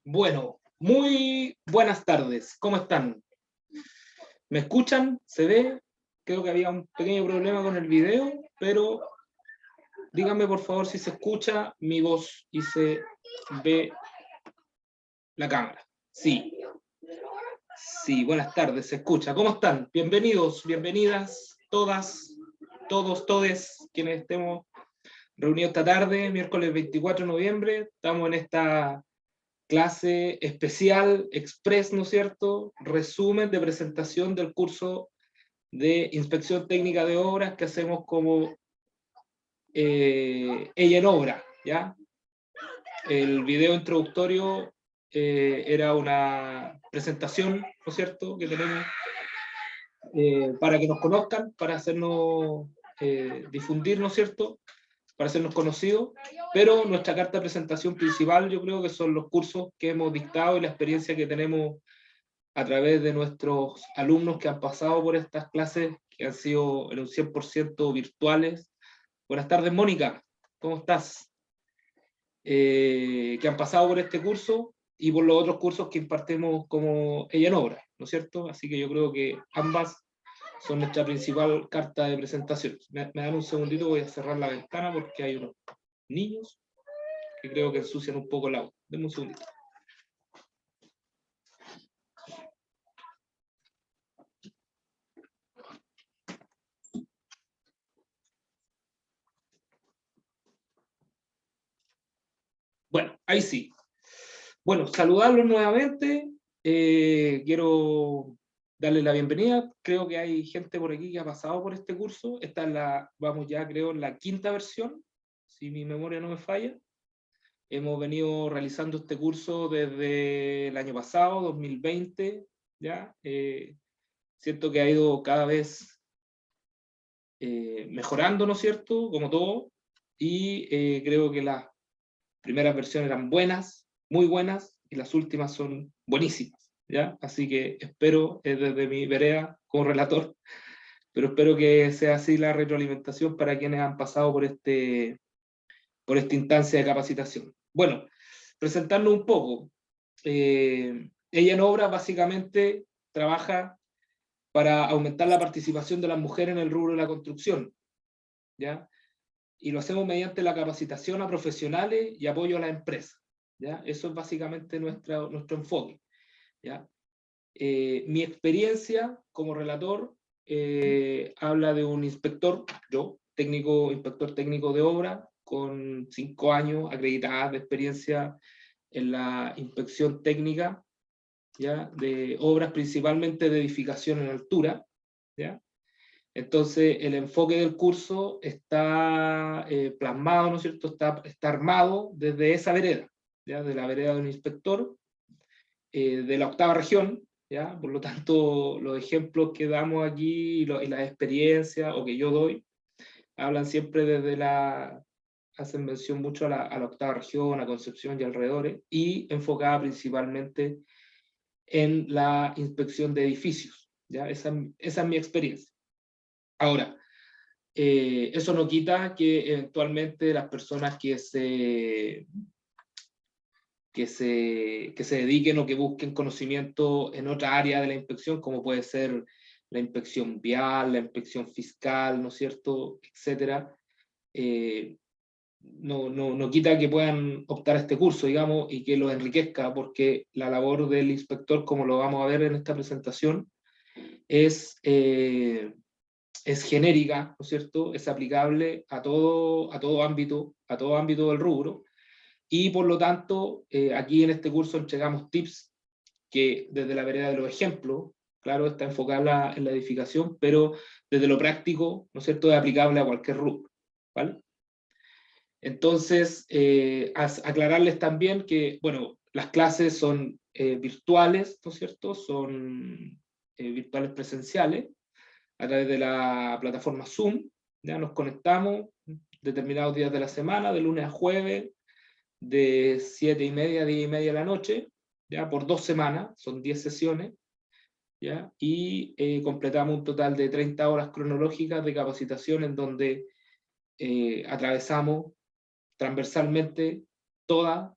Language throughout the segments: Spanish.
Bueno, muy buenas tardes. ¿Cómo están? ¿Me escuchan? ¿Se ve? Creo que había un pequeño problema con el video, pero díganme por favor si se escucha mi voz y se ve la cámara. Sí. Sí, buenas tardes, se escucha. ¿Cómo están? Bienvenidos, bienvenidas, todas, todos, todes, quienes estemos reunidos esta tarde, miércoles 24 de noviembre. Estamos en esta clase especial, express, ¿no es cierto? Resumen de presentación del curso de inspección técnica de obras que hacemos como ella en obra, ¿ya? El video introductorio era una presentación, ¿no es cierto?, que tenemos para que nos conozcan, para hacernos difundir, ¿no es cierto?, para hacernos conocidos, pero nuestra carta de presentación principal yo creo que son los cursos que hemos dictado y la experiencia que tenemos a través de nuestros alumnos que han pasado por estas clases, que han sido en un 100% virtuales. Buenas tardes, Mónica, ¿cómo estás? Que han pasado por este curso y por los otros cursos que impartimos como ella en obra, ¿no es cierto? Así que yo creo que ambas son nuestra principal carta de presentación. Me dan un segundito, voy a cerrar la ventana porque hay unos niños que creo que ensucian un poco el agua. Denme un segundito. Bueno, ahí sí. Bueno, saludarlos nuevamente. Quiero darles la bienvenida. Creo que hay gente por aquí que ha pasado por este curso. Esta es vamos ya creo en la quinta versión, si mi memoria no me falla. Hemos venido realizando este curso desde el año pasado, 2020, ¿ya? Siento que ha ido cada vez mejorando, ¿no es cierto? Como todo. Y creo que las primeras versiones eran buenas, muy buenas, y las últimas son buenísimas, ¿ya? Así que espero, desde mi vereda como relator, pero espero que sea así la retroalimentación para quienes han pasado por esta instancia de capacitación. Bueno, presentarnos un poco. Ella en obra básicamente trabaja para aumentar la participación de las mujeres en el rubro de la construcción, ¿ya? Y lo hacemos mediante la capacitación a profesionales y apoyo a las empresas, ¿ya? Eso es básicamente nuestro enfoque, ¿ya? Mi experiencia como relator habla de un inspector, yo, inspector técnico de obra, con 5 años acreditadas de experiencia en la inspección técnica, ¿ya? De obras principalmente de edificación en altura, ¿ya? Entonces, el enfoque del curso está plasmado, ¿no es cierto? Está armado desde esa vereda, ¿ya? De la vereda de un inspector, de la octava región, ¿ya? Por lo tanto, los ejemplos que damos aquí y las experiencias, o que yo doy, hablan siempre hacen mención mucho a la octava región, a Concepción y alrededores, y enfocada principalmente en la inspección de edificios, ¿ya? Esa es mi experiencia. Ahora, eso no quita que eventualmente las personas que se dediquen o que busquen conocimiento en otra área de la inspección, como puede ser la inspección vial, la inspección fiscal, ¿no es cierto?, etcétera, no quita que puedan optar a este curso, digamos, y que lo enriquezca, porque la labor del inspector, como lo vamos a ver en esta presentación, es genérica, ¿no es cierto?, es aplicable a todo ámbito del rubro, y por lo tanto, aquí en este curso entregamos tips que desde la vereda de los ejemplos, claro, está enfocada en la edificación, pero desde lo práctico, ¿no es cierto?, es aplicable a cualquier rubro, ¿vale? Entonces, aclararles también que, bueno, las clases son virtuales, ¿no es cierto?, son virtuales presenciales, a través de la plataforma Zoom, ya nos conectamos determinados días de la semana, de lunes a jueves, de 7:30 a 10:30 de la noche, ya por 2 semanas, son 10 sesiones, ¿ya? Y completamos un total de 30 horas cronológicas de capacitación en donde atravesamos transversalmente toda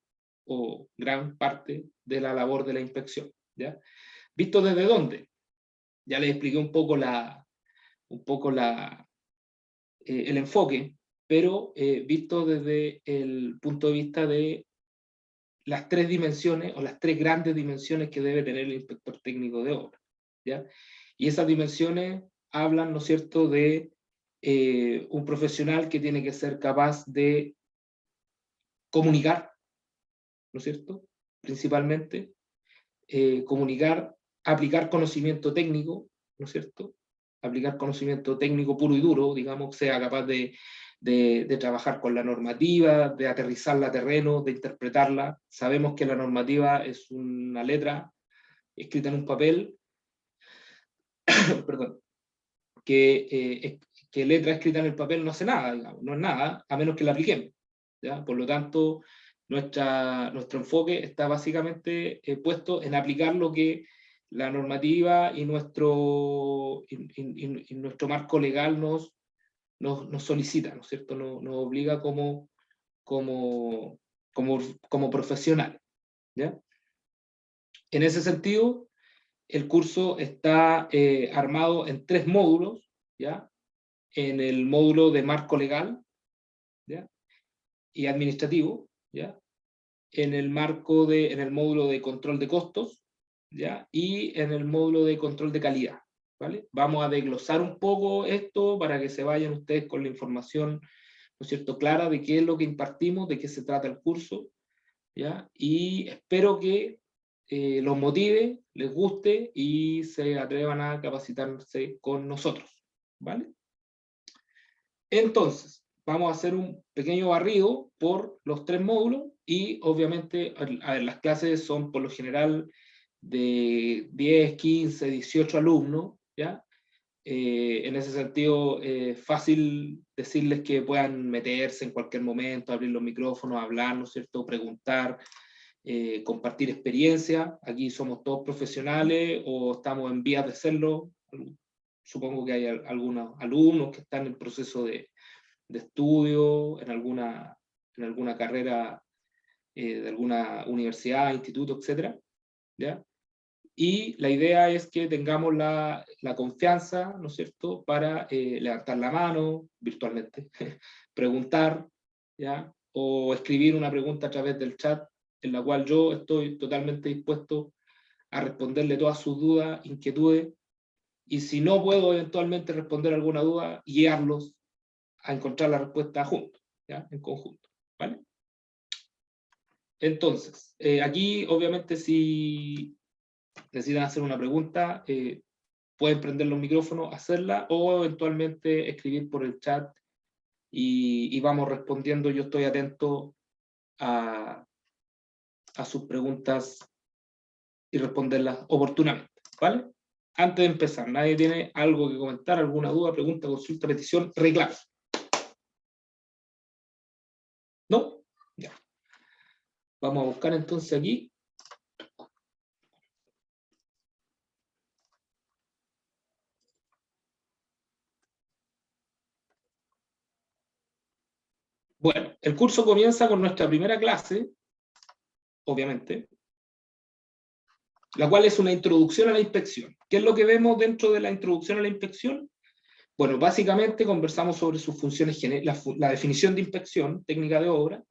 o gran parte de la labor de la inspección, ¿ya? ¿Visto desde dónde? Ya les expliqué un poco el enfoque, pero visto desde el punto de vista de las tres dimensiones o las tres grandes dimensiones que debe tener el inspector técnico de obra, ¿ya? Y esas dimensiones hablan, ¿no es cierto?, de un profesional que tiene que ser capaz de comunicar, ¿no es cierto?, principalmente, comunicar, aplicar conocimiento técnico, ¿no es cierto?, aplicar conocimiento técnico puro y duro, digamos, sea capaz de trabajar con la normativa, de aterrizarla a terreno, de interpretarla. Sabemos que la normativa es una letra escrita en un papel, perdón, que letra escrita en el papel no hace nada, digamos, no es nada, a menos que la apliquemos, ¿ya? Por lo tanto, nuestro enfoque está básicamente puesto en aplicar lo que la normativa y nuestro marco legal nos solicita, ¿no es cierto? Nos obliga como, como profesional, ¿ya? En ese sentido, el curso está armado en 3 módulos, ¿ya? En el módulo de marco legal, ¿ya?, y administrativo, ¿ya?, en el módulo de control de costos, ¿ya?, y en el módulo de control de calidad, ¿vale? Vamos a desglosar un poco esto para que se vayan ustedes con la información, ¿no es cierto?, clara de qué es lo que impartimos, de qué se trata el curso, ¿ya? Y espero que los motive, les guste y se atrevan a capacitarse con nosotros, ¿vale? Entonces, vamos a hacer un pequeño barrido por los 3 módulos y obviamente, a ver, las clases son por lo general de 10, 15, 18 alumnos, ¿ya? En ese sentido, fácil decirles que puedan meterse en cualquier momento, abrir los micrófonos, hablar, ¿no es cierto?, preguntar, compartir experiencia. Aquí somos todos profesionales o estamos en vías de serlo. Supongo que hay algunos alumnos que están en proceso de estudio, en alguna carrera de alguna universidad, instituto, etcétera, ¿ya? Y la idea es que tengamos la confianza, ¿no es cierto?, para levantar la mano virtualmente, preguntar, ¿ya?, o escribir una pregunta a través del chat, en la cual yo estoy totalmente dispuesto a responderle todas sus dudas, inquietudes, y si no puedo eventualmente responder alguna duda, guiarlos a encontrar la respuesta juntos, ¿ya?, en conjunto, ¿vale? Entonces, aquí obviamente si necesitan hacer una pregunta, pueden prender los micrófonos, hacerla, o eventualmente escribir por el chat y vamos respondiendo. Yo estoy atento a sus preguntas y responderlas oportunamente, ¿vale? Antes de empezar, ¿nadie tiene algo que comentar, alguna duda, pregunta, consulta, petición, reclamo? ¿No? Ya. Vamos a buscar entonces aquí. Bueno, el curso comienza con nuestra primera clase, obviamente, la cual es una introducción a la inspección. ¿Qué es lo que vemos dentro de la introducción a la inspección? Bueno, básicamente conversamos sobre sus funciones, la definición de inspección, técnica de obra,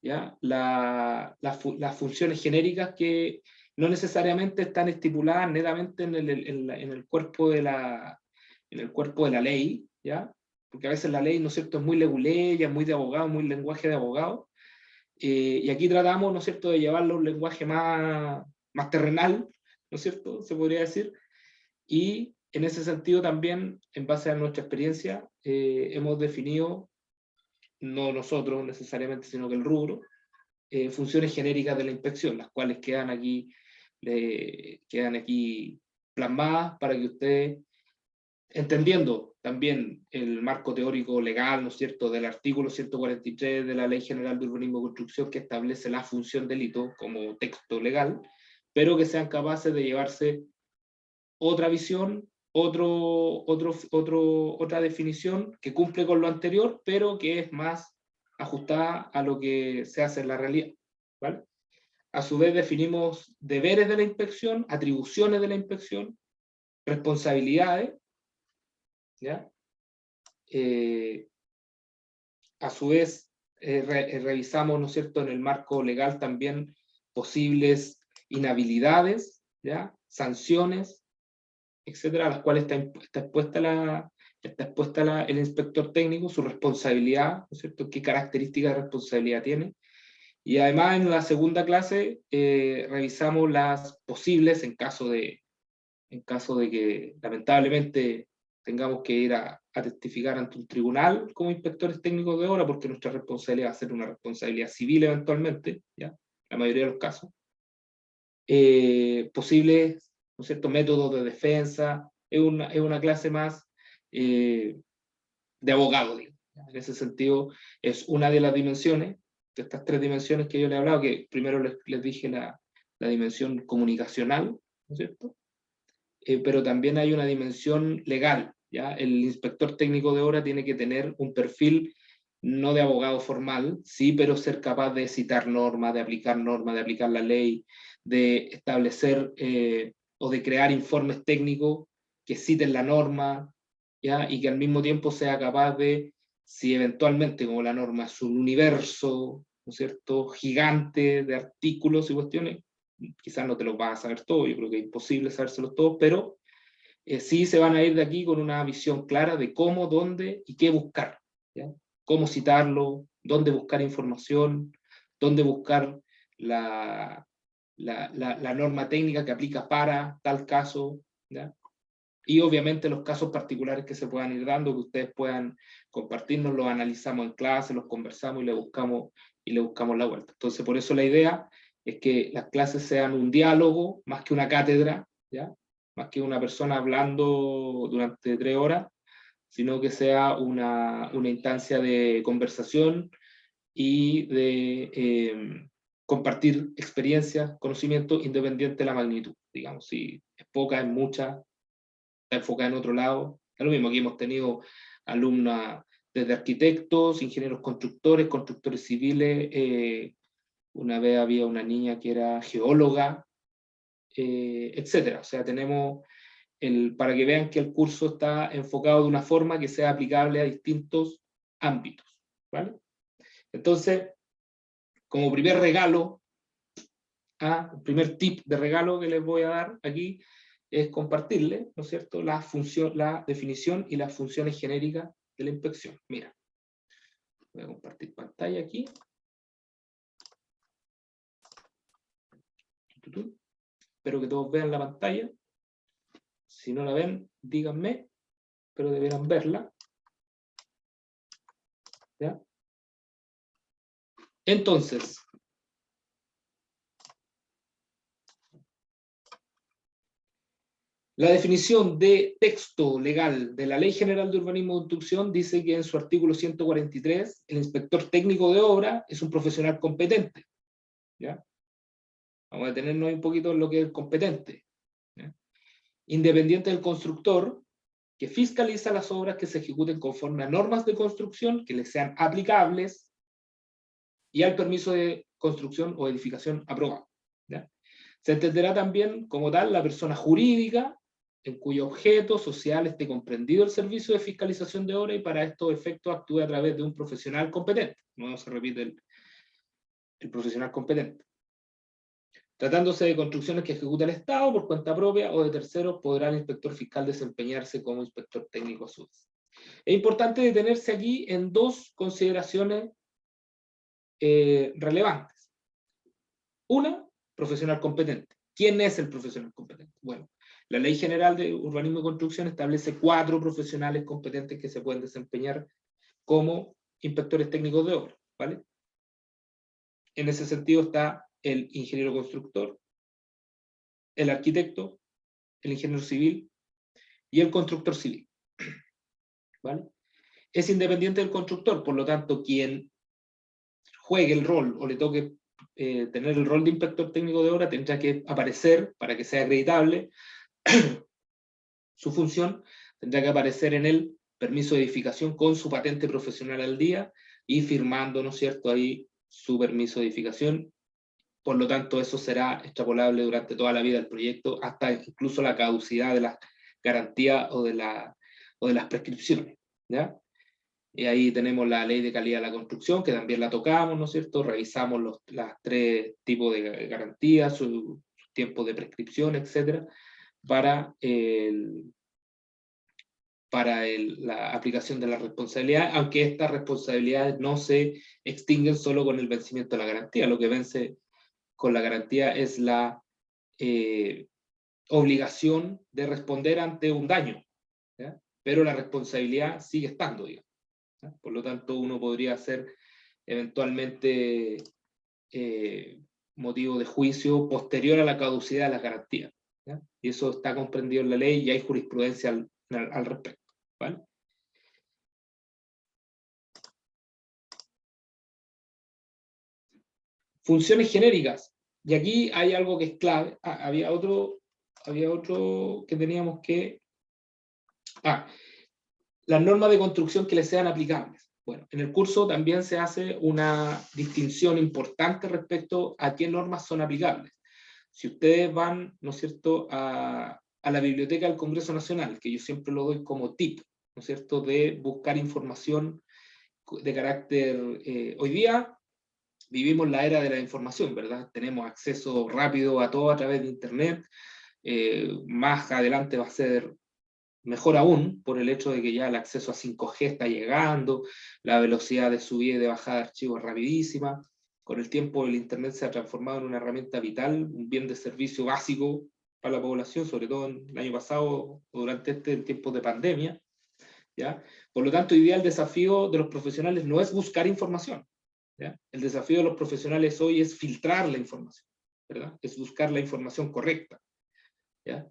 ¿ya? Las funciones genéricas que no necesariamente están estipuladas netamente en el cuerpo de la ley, ¿ya? Porque a veces la ley, ¿no es cierto?, es muy leguleya, muy de abogado, muy lenguaje de abogado, y aquí tratamos, ¿no es cierto?, de llevarlo a un lenguaje más terrenal, ¿no es cierto?, se podría decir, y en ese sentido también, en base a nuestra experiencia, hemos definido, no nosotros necesariamente, sino que el rubro, funciones genéricas de la inspección, las cuales quedan aquí plasmadas para que ustedes, entendiendo también el marco teórico legal, ¿no es cierto?, del artículo 143 de la Ley General de Urbanismo y Construcción, que establece la función delito como texto legal, pero que sean capaces de llevarse otra visión, otra definición que cumple con lo anterior, pero que es más ajustada a lo que se hace en la realidad, ¿vale? A su vez definimos deberes de la inspección, atribuciones de la inspección, responsabilidades, ¿ya? A su vez, revisamos, ¿no es cierto?, en el marco legal también posibles inhabilidades, ¿ya?, sanciones, etcétera, a las cuales está expuesta el inspector técnico, su responsabilidad, ¿no es cierto?, qué características de responsabilidad tiene. Y además en la segunda clase revisamos las posibles, en caso de que lamentablemente tengamos que ir a testificar ante un tribunal como inspectores técnicos de obra, porque nuestra responsabilidad va a ser una responsabilidad civil eventualmente, ¿ya?, la mayoría de los casos. Posibles, ¿no es cierto?, métodos de defensa, es una clase más de abogado, digamos. En ese sentido, es una de las dimensiones, de estas tres dimensiones que yo le he hablado, que primero les dije la dimensión comunicacional, ¿no es cierto? Pero también hay una dimensión legal, ¿ya? El inspector técnico de obra tiene que tener un perfil no de abogado formal, sí, pero ser capaz de citar normas, de aplicar la ley, de establecer o de crear informes técnicos que citen la norma, ¿ya? Y que al mismo tiempo sea capaz de, si eventualmente, como la norma es un universo, ¿no es cierto?, gigante de artículos y cuestiones, quizás no te los vas a saber todo, yo creo que es imposible sabérselos todos, pero sí se van a ir de aquí con una visión clara de cómo, dónde y qué buscar, ¿ya? Cómo citarlo, dónde buscar información, dónde buscar la norma técnica que aplica para tal caso, ¿ya? Y obviamente los casos particulares que se puedan ir dando, que ustedes puedan compartirnos, los analizamos en clase, los conversamos y le buscamos la vuelta. Entonces, por eso la idea es que las clases sean un diálogo más que una cátedra, ¿ya? Más que una persona hablando durante 3 horas, sino que sea una instancia de conversación y de compartir experiencias, conocimiento, independiente de la magnitud. Digamos, si es poca, es mucha, está enfocada en otro lado. Es lo mismo, aquí hemos tenido alumnas desde arquitectos, ingenieros constructores, constructores civiles, una vez había una niña que era geóloga, etcétera. O sea, tenemos para que vean que el curso está enfocado de una forma que sea aplicable a distintos ámbitos, ¿vale? Entonces, como primer regalo, el primer tip de regalo que les voy a dar aquí es compartirle, ¿no es cierto?, la definición y las funciones genéricas de la inspección. Mira, voy a compartir pantalla aquí. Espero que todos vean la pantalla. Si no la ven, díganme, pero deberán verla. ¿Ya? Entonces, la definición de texto legal de la Ley General de Urbanismo y Construcción dice que en su artículo 143, el inspector técnico de obra es un profesional competente, ¿ya? Vamos a detenernos un poquito en lo que es competente, ¿ya? Independiente del constructor, que fiscaliza las obras que se ejecuten conforme a normas de construcción que les sean aplicables y al permiso de construcción o edificación aprobado, ¿ya? Se entenderá también como tal la persona jurídica en cuyo objeto social esté comprendido el servicio de fiscalización de obra y para estos efectos actúe a través de un profesional competente. No se repite el profesional competente. Tratándose de construcciones que ejecuta el Estado por cuenta propia o de terceros, podrá el inspector fiscal desempeñarse como inspector técnico a su vez. Es importante detenerse aquí en dos consideraciones relevantes. Una, profesional competente. ¿Quién es el profesional competente? Bueno, la Ley General de Urbanismo y Construcción establece 4 profesionales competentes que se pueden desempeñar como inspectores técnicos de obra, ¿vale? En ese sentido está el ingeniero constructor, el arquitecto, el ingeniero civil y el constructor civil, ¿vale? Es independiente del constructor, por lo tanto, quien juegue el rol o le toque tener el rol de inspector técnico de obra tendrá que aparecer, para que sea acreditable su función, tendrá que aparecer en el permiso de edificación con su patente profesional al día y firmando, ¿no es cierto?, ahí su permiso de edificación por lo tanto eso será extrapolable durante toda la vida del proyecto, hasta incluso la caducidad de las garantías o de las prescripciones, ¿ya? Y ahí tenemos la ley de calidad de la construcción, que también la tocamos, ¿no es cierto? Revisamos los 3 tipos de garantías, su tiempo de prescripción, etcétera, para la aplicación de la responsabilidad, aunque estas responsabilidades no se extinguen solo con el vencimiento de la garantía. Lo que vence con la garantía es la obligación de responder ante un daño, ¿ya? Pero la responsabilidad sigue estando, digamos, ¿ya? Por lo tanto, uno podría ser eventualmente motivo de juicio posterior a la caducidad de la garantía, ¿ya? Y eso está comprendido en la ley y hay jurisprudencia al respecto, ¿vale? Funciones genéricas. Y aquí hay algo que es clave. Había otro que teníamos que... las normas de construcción que les sean aplicables. Bueno, en el curso también se hace una distinción importante respecto a qué normas son aplicables. Si ustedes van, ¿no es cierto?, a la biblioteca del Congreso Nacional, que yo siempre lo doy como tip, ¿no es cierto?, de buscar información de carácter... hoy día vivimos la era de la información, ¿verdad? Tenemos acceso rápido a todo a través de Internet. Más adelante va a ser mejor aún por el hecho de que ya el acceso a 5G está llegando, la velocidad de subida y de bajada de archivos es rapidísima. Con el tiempo el Internet se ha transformado en una herramienta vital, un bien de servicio básico para la población, sobre todo en el año pasado o durante este tiempo de pandemia, ¿ya? Por lo tanto, hoy día el desafío de los profesionales no es buscar información, ¿ya? El desafío de los profesionales hoy es filtrar la información, ¿verdad? Es buscar la información correcta, ¿ya?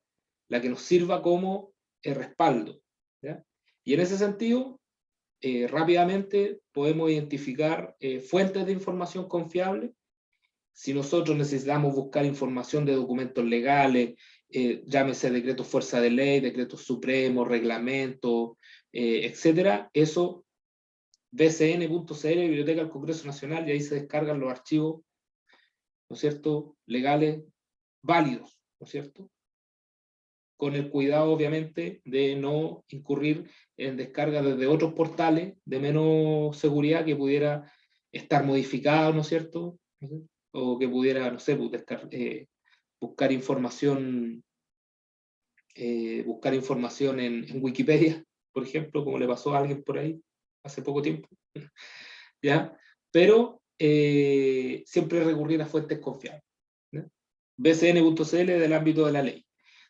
La que nos sirva como respaldo, ¿ya? Y en ese sentido, rápidamente podemos identificar fuentes de información confiable. Si nosotros necesitamos buscar información de documentos legales, llámese decretos fuerza de ley, decretos supremos, reglamentos, etcétera, eso bcn.cl, Biblioteca del Congreso Nacional, y ahí se descargan los archivos, ¿no es cierto?, legales válidos, ¿no es cierto?, con el cuidado, obviamente, de no incurrir en descarga desde otros portales de menos seguridad que pudiera estar modificado, ¿no es cierto?, o que pudiera, no sé, buscar información en Wikipedia, por ejemplo, como le pasó a alguien por ahí hace poco tiempo, ¿ya? Pero siempre recurrir a fuentes confiables, ¿ya? bcn.cl del ámbito de la ley.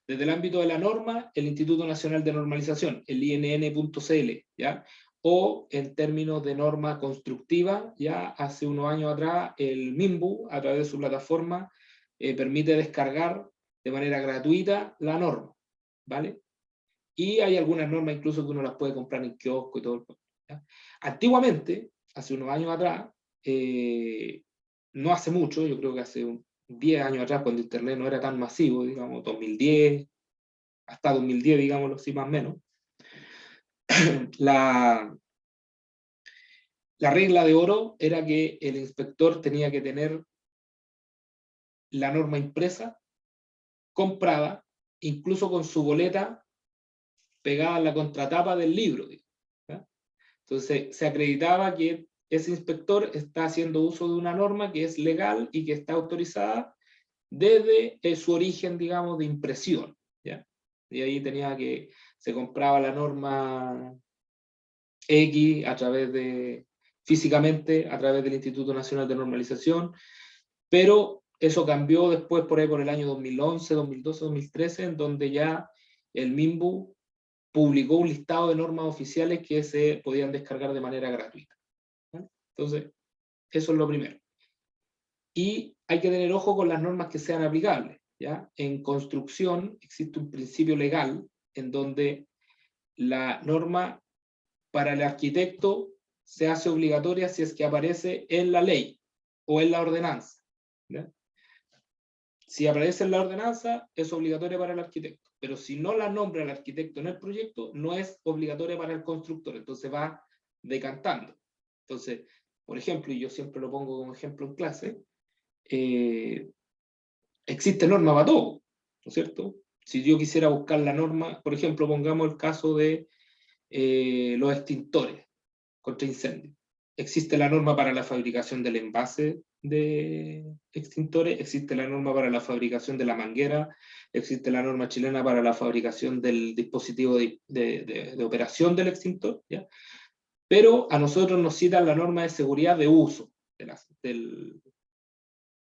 Desde el ámbito de la norma, el Instituto Nacional de Normalización, el INN.cl, ¿ya? O en términos de norma constructiva, ya hace unos años atrás, el MIMBU, a través de su plataforma, permite descargar de manera gratuita la norma, ¿vale? Y hay algunas normas incluso que uno las puede comprar en kiosco y todo, ¿ya? Antiguamente, hace unos años atrás, no hace mucho, yo creo que hace 10 años atrás, cuando Internet no era tan masivo, digamos, 2010, hasta 2010, digámoslo así, más o menos, la regla de oro era que el inspector tenía que tener la norma impresa, comprada, incluso con su boleta pegada a la contratapa del libro, ¿ya? Entonces se acreditaba que ese inspector está haciendo uso de una norma que es legal y que está autorizada desde su origen, digamos, de impresión, ¿ya? Y ahí se compraba la norma X físicamente a través del Instituto Nacional de Normalización, pero eso cambió después por ahí por el año 2011, 2012, 2013, en donde ya el MIMBU publicó un listado de normas oficiales que se podían descargar de manera gratuita, ¿vale? Entonces, eso es lo primero. Y hay que tener ojo con las normas que sean aplicables, ¿ya? En construcción existe un principio legal en donde la norma para el arquitecto se hace obligatoria si es que aparece en la ley o en la ordenanza, ¿ya? Si aparece en la ordenanza, es obligatoria para el arquitecto, pero si no la nombra el arquitecto en el proyecto, no es obligatoria para el constructor, entonces va decantando. Entonces, por ejemplo, y yo siempre lo pongo como ejemplo en clase, existe norma para todo, ¿no es cierto? Si yo quisiera buscar la norma, por ejemplo, pongamos el caso de los extintores contra incendios. Existe la norma para la fabricación del envase de extintores, existe la norma para la fabricación de la manguera, existe la norma chilena para la fabricación del dispositivo de operación del extintor, ¿ya? Pero a nosotros nos citan la norma de seguridad de uso del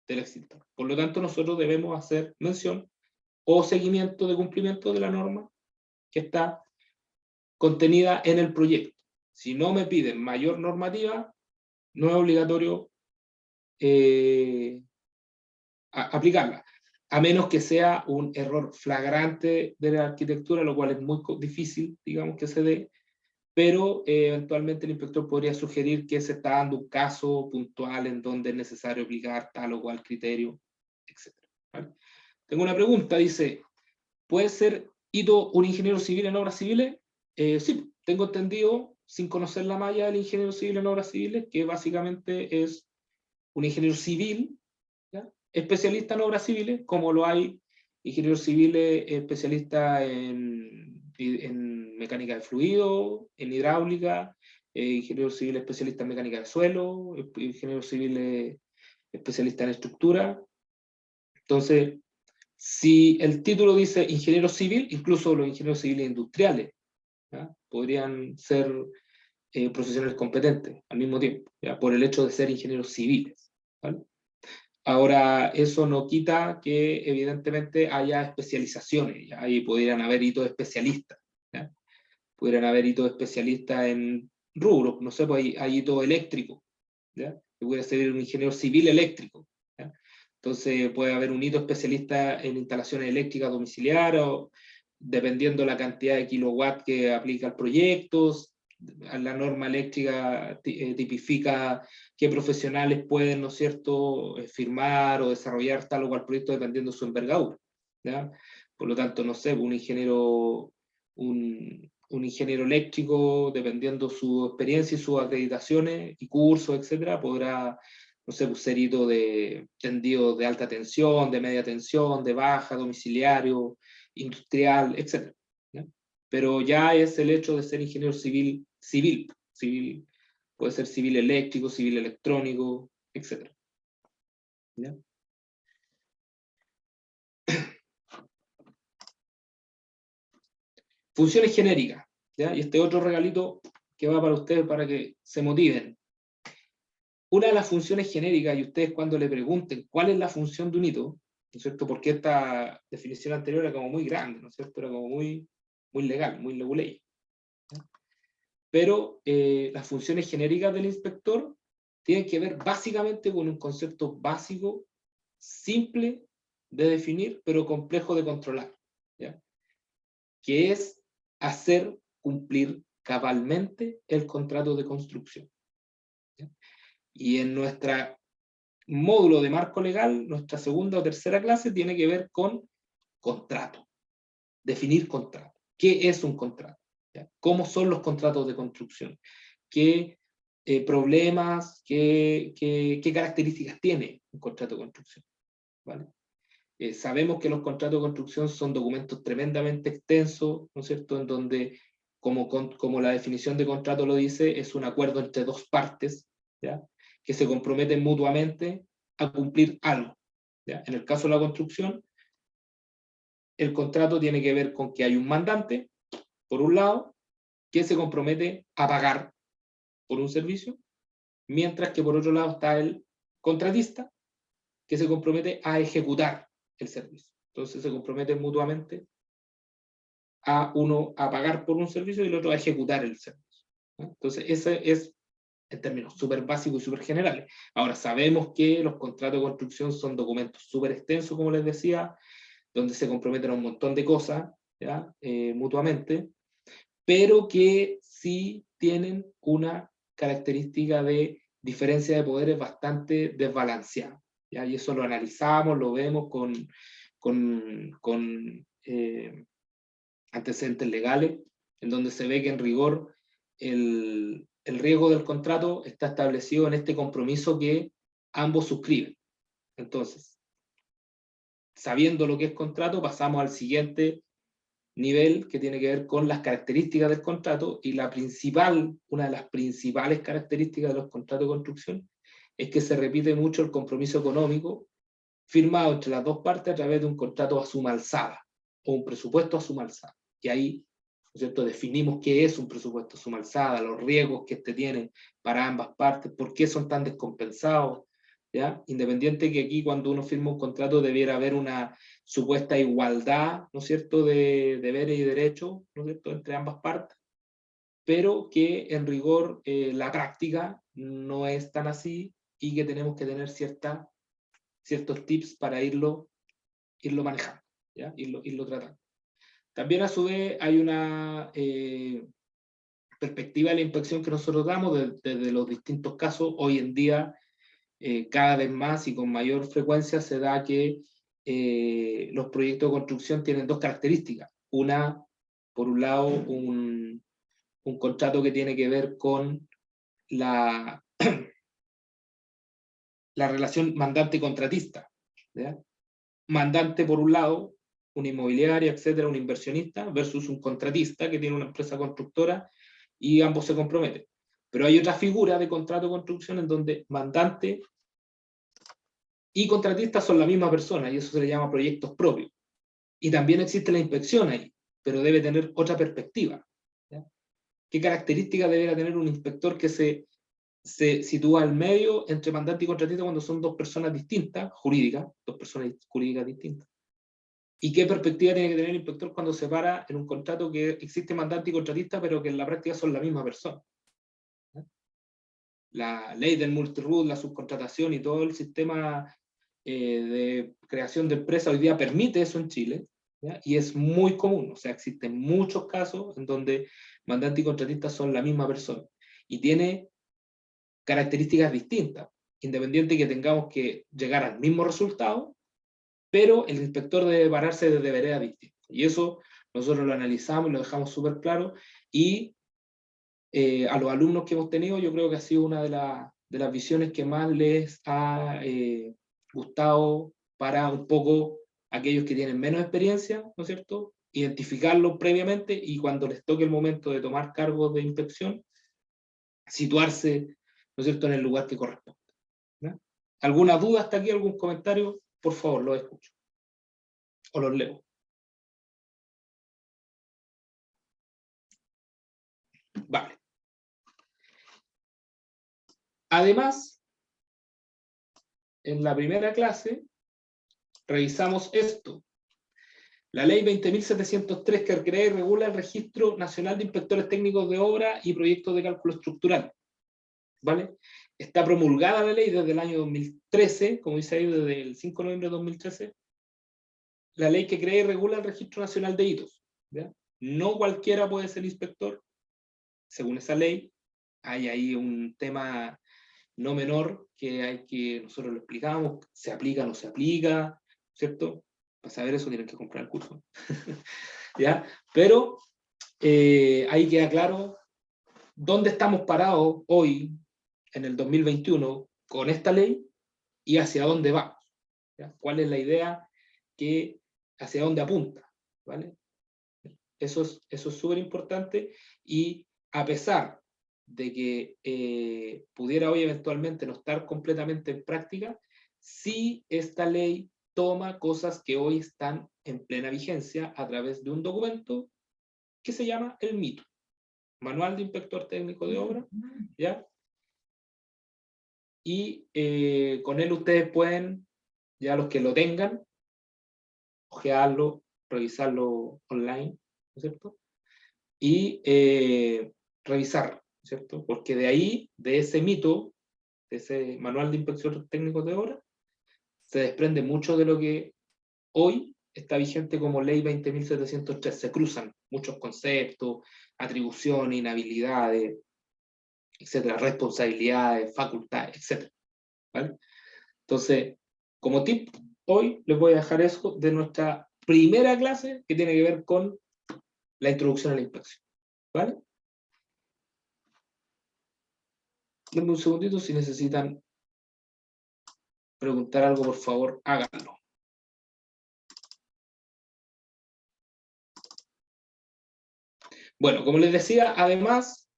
extintor. Por lo tanto, nosotros debemos hacer mención o seguimiento de cumplimiento de la norma que está contenida en el proyecto. Si no me piden mayor normativa, no es obligatorio aplicarla, a menos que sea un error flagrante de la arquitectura, lo cual es muy difícil, digamos, que se dé, pero eventualmente el inspector podría sugerir que se está dando un caso puntual en donde es necesario aplicar tal o cual criterio, etc. ¿Vale? Tengo una pregunta, dice, ¿puede ser ITO un ingeniero civil en obras civiles? Sí, tengo entendido, sin conocer la malla del ingeniero civil en obras civiles, que básicamente es un ingeniero civil, ¿ya? Especialista en obras civiles, como lo hay ingenieros civiles especialistas en mecánica de fluido, en hidráulica, ingenieros civiles especialistas en mecánica de suelo, ingenieros civiles especialistas en estructura. Entonces, si el título dice ingeniero civil, incluso los ingenieros civiles industriales, ¿ya? Podrían ser profesionales competentes al mismo tiempo, ¿ya? Por el hecho de ser ingenieros civiles, ¿vale? Ahora, eso no quita que evidentemente haya especializaciones, ¿ya? Ahí podrían haber hitos especialistas, ¿ya? Podrían haber hitos especialistas en rubros, no sé, pues hay hito eléctrico, ¿ya? Que puede ser un ingeniero civil eléctrico, ¿ya? Entonces puede haber un hito especialista en instalaciones eléctricas domiciliares, o, dependiendo la cantidad de kilowatts que aplica el proyecto. La norma eléctrica tipifica qué profesionales pueden, ¿no es cierto?, firmar o desarrollar tal o cual proyecto dependiendo de su envergadura, ¿ya? Por lo tanto, no sé, un ingeniero eléctrico, dependiendo su experiencia y sus acreditaciones y cursos, etcétera, podrá, no sé, ser hito de tendido de alta tensión, de media tensión, de baja, domiciliario, industrial, etcétera, ¿ya? Pero ya es el hecho de ser ingeniero civil, puede ser civil eléctrico, civil electrónico, etc. ¿Ya? Funciones genéricas, ¿ya? Y este otro regalito que va para ustedes para que se motiven. Una de las funciones genéricas, y ustedes cuando le pregunten cuál es la función de un hito, ¿no es cierto? Porque esta definición anterior era como muy grande, ¿no es cierto? Era como muy legal, muy leguley. Pero las funciones genéricas del inspector tienen que ver básicamente con un concepto básico, simple de definir, pero complejo de controlar, ¿ya? Que es hacer cumplir cabalmente el contrato de construcción, ¿ya? Y en nuestro módulo de marco legal, nuestra segunda o tercera clase tiene que ver con contrato, definir contrato. ¿Qué es un contrato? ¿Ya? ¿Cómo son los contratos de construcción? ¿Qué problemas, qué características tiene un contrato de construcción? ¿Vale? Sabemos que los contratos de construcción son documentos tremendamente extensos, ¿no es cierto?, en donde, como la definición de contrato lo dice, es un acuerdo entre dos partes, ¿ya?, que se comprometen mutuamente a cumplir algo, ¿ya? En el caso de la construcción, el contrato tiene que ver con que hay un mandante, por un lado, que se compromete a pagar por un servicio, mientras que por otro lado está el contratista, que se compromete a ejecutar el servicio. Entonces se comprometen mutuamente a uno a pagar por un servicio y el otro a ejecutar el servicio, ¿no? Entonces ese es en términos súper básicos y súper generales. Ahora sabemos que los contratos de construcción son documentos súper extensos, como les decía, donde se comprometen a un montón de cosas, ¿ya? Mutuamente, pero que sí tienen una característica de diferencia de poderes bastante desbalanceada, ¿ya? Y eso lo analizamos, lo vemos con antecedentes legales, en donde se ve que en rigor el riesgo del contrato está establecido en este compromiso que ambos suscriben, Entonces, sabiendo lo que es contrato, pasamos al siguiente nivel que tiene que ver con las características del contrato, y una de las principales características de los contratos de construcción es que se repite mucho el compromiso económico firmado entre las dos partes a través de un contrato a suma alzada o un presupuesto a suma alzada. Y ahí, ¿no es cierto?, definimos qué es un presupuesto a suma alzada, los riesgos que tiene para ambas partes, por qué son tan descompensados, ¿ya? Independiente que aquí cuando uno firma un contrato debiera haber una supuesta igualdad, ¿no es cierto?, de deberes y derechos, ¿no es cierto?, entre ambas partes, pero que en rigor la práctica no es tan así y que tenemos que tener ciertos tips para irlo manejando, ¿ya? Irlo tratando. También a su vez hay una perspectiva de la inspección que nosotros damos desde los distintos casos. Hoy en día, cada vez más y con mayor frecuencia se da que los proyectos de construcción tienen dos características. Una, por un lado, un contrato que tiene que ver con la relación mandante-contratista, ¿ya? Mandante por un lado, una inmobiliaria, etcétera, un inversionista, versus un contratista que tiene una empresa constructora, y ambos se comprometen. Pero hay otra figura de contrato de construcción en donde mandante y contratista son la misma persona, y eso se le llama proyectos propios. Y también existe la inspección ahí, pero debe tener otra perspectiva, ¿ya? ¿Qué características debería tener un inspector que se sitúa al medio entre mandante y contratista cuando son dos personas distintas, dos personas jurídicas distintas? ¿Y qué perspectiva tiene que tener el inspector cuando se para en un contrato que existe mandante y contratista, pero que en la práctica son la misma persona? La ley del multirule, la subcontratación y todo el sistema de creación de empresas hoy día permite eso en Chile, ¿ya? Y es muy común, o sea, existen muchos casos en donde mandante y contratista son la misma persona, y tiene características distintas, independiente que tengamos que llegar al mismo resultado, pero el inspector debe pararse desde veredas distintas. Y eso nosotros lo analizamos y lo dejamos súper claro, y a los alumnos que hemos tenido yo creo que ha sido una de las visiones que más les ha gustado, para un poco aquellos que tienen menos experiencia, ¿no es cierto?, identificarlo previamente, y cuando les toque el momento de tomar cargos de inspección, situarse, ¿no es cierto?, en el lugar que corresponde, ¿no? ¿Alguna duda hasta aquí? ¿Algún comentario? Por favor, los escucho. O los leo. Vale. Además, en la primera clase revisamos esto. La ley 20.703, que crea y regula el Registro Nacional de Inspectores Técnicos de Obra y Proyectos de Cálculo Estructural, ¿vale? Está promulgada la ley desde el año 2013, como dice ahí, desde el 5 de noviembre de 2013, la ley que crea y regula el Registro Nacional de Hitos, ¿ya? No cualquiera puede ser inspector, según esa ley. Hay ahí un tema no menor nosotros lo explicamos, se aplica o no se aplica, ¿cierto? Para saber eso tienen que comprar el curso. ¿Ya? Pero ahí queda claro dónde estamos parados hoy, en el 2021, con esta ley, y hacia dónde vamos, ¿ya? ¿Cuál es la idea hacia dónde apunta? ¿Vale? Eso es súper importante, y a pesar de que pudiera hoy eventualmente no estar completamente en práctica, sí esta ley toma cosas que hoy están en plena vigencia a través de un documento que se llama el MITO, Manual de Inspector Técnico de Obra, ¿ya? Y con él ustedes pueden, ya los que lo tengan, ojearlo, revisarlo online, ¿no es cierto? Y revisarlo, ¿cierto? Porque de ahí, de ese mito, de ese manual de inspección técnicos de obra, se desprende mucho de lo que hoy está vigente como ley 20.703. Se cruzan muchos conceptos, atribuciones, inhabilidades, etcétera, responsabilidades, facultades, etcétera, ¿vale? Entonces, como tip, hoy les voy a dejar eso de nuestra primera clase, que tiene que ver con la introducción a la inspección, ¿vale? Denme un segundito si necesitan preguntar algo, por favor, háganlo. Bueno, como les decía, además,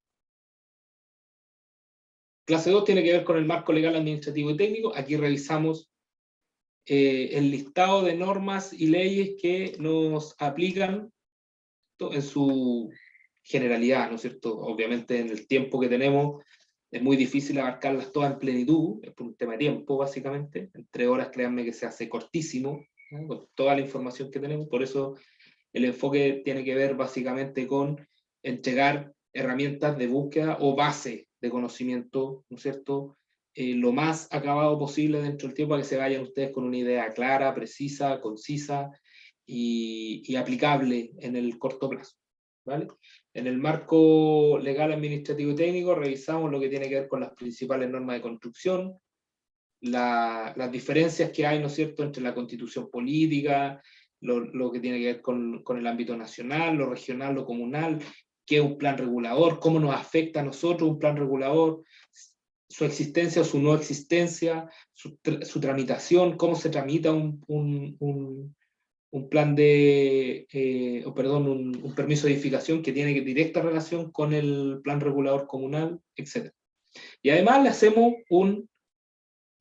clase 2 tiene que ver con el marco legal, administrativo y técnico. Aquí revisamos el listado de normas y leyes que nos aplican en su generalidad, ¿no es cierto? Obviamente en el tiempo que tenemos es muy difícil abarcarlas todas en plenitud, es por un tema de tiempo básicamente, en 3 horas créanme que se hace cortísimo, ¿no? Con toda la información que tenemos, por eso el enfoque tiene que ver básicamente con entregar herramientas de búsqueda o base de conocimiento, ¿no es cierto? Lo más acabado posible dentro del tiempo para que se vayan ustedes con una idea clara, precisa, concisa y aplicable en el corto plazo. ¿Vale? En el marco legal, administrativo y técnico revisamos lo que tiene que ver con las principales normas de construcción, las diferencias que hay, ¿no es cierto?, entre la constitución política, lo que tiene que ver con el ámbito nacional, lo regional, lo comunal, qué es un plan regulador, cómo nos afecta a nosotros un plan regulador, su existencia o su no existencia, su tramitación, cómo se tramita un plan de, un permiso de edificación que tiene directa relación con el plan regulador comunal, etc. Y además le hacemos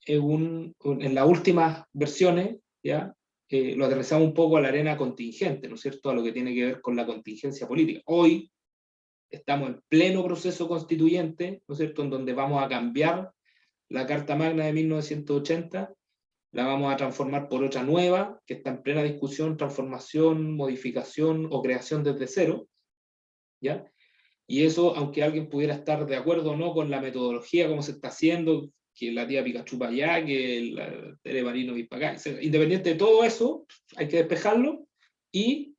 en las últimas versiones, ¿ya? Lo aterrizamos un poco a la arena contingente, ¿no es cierto?, a lo que tiene que ver con la contingencia política. Hoy estamos en pleno proceso constituyente, ¿no es cierto?, en donde vamos a cambiar la Carta Magna de 1980, la vamos a transformar por otra nueva, que está en plena discusión, transformación, modificación o creación desde cero, ¿ya? Y eso, aunque alguien pudiera estar de acuerdo o no con la metodología, cómo se está haciendo, que la tía Pikachu para allá, que el Tere Marino y para acá, etc. Independiente de todo eso, hay que despejarlo y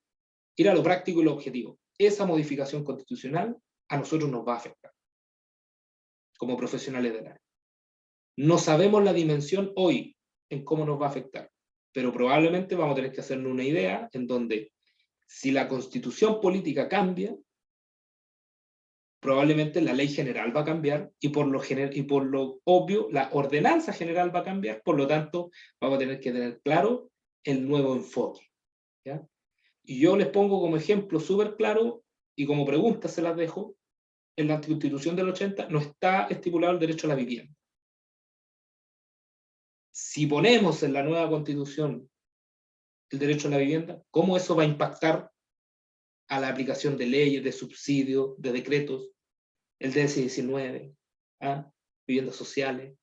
ir a lo práctico y lo objetivo. Esa modificación constitucional a nosotros nos va a afectar, como profesionales del área. No sabemos la dimensión hoy en cómo nos va a afectar, pero probablemente vamos a tener que hacernos una idea en donde si la constitución política cambia, probablemente la ley general va a cambiar y por lo obvio la ordenanza general va a cambiar, por lo tanto vamos a tener que tener claro el nuevo enfoque, ¿ya? Y yo les pongo como ejemplo súper claro y como pregunta se las dejo, en la Constitución del 80 no está estipulado el derecho a la vivienda. Si ponemos en la nueva Constitución el derecho a la vivienda, ¿cómo eso va a impactar a la aplicación de leyes, de subsidios, de decretos? El DS-19, ¿ah? Viviendas sociales,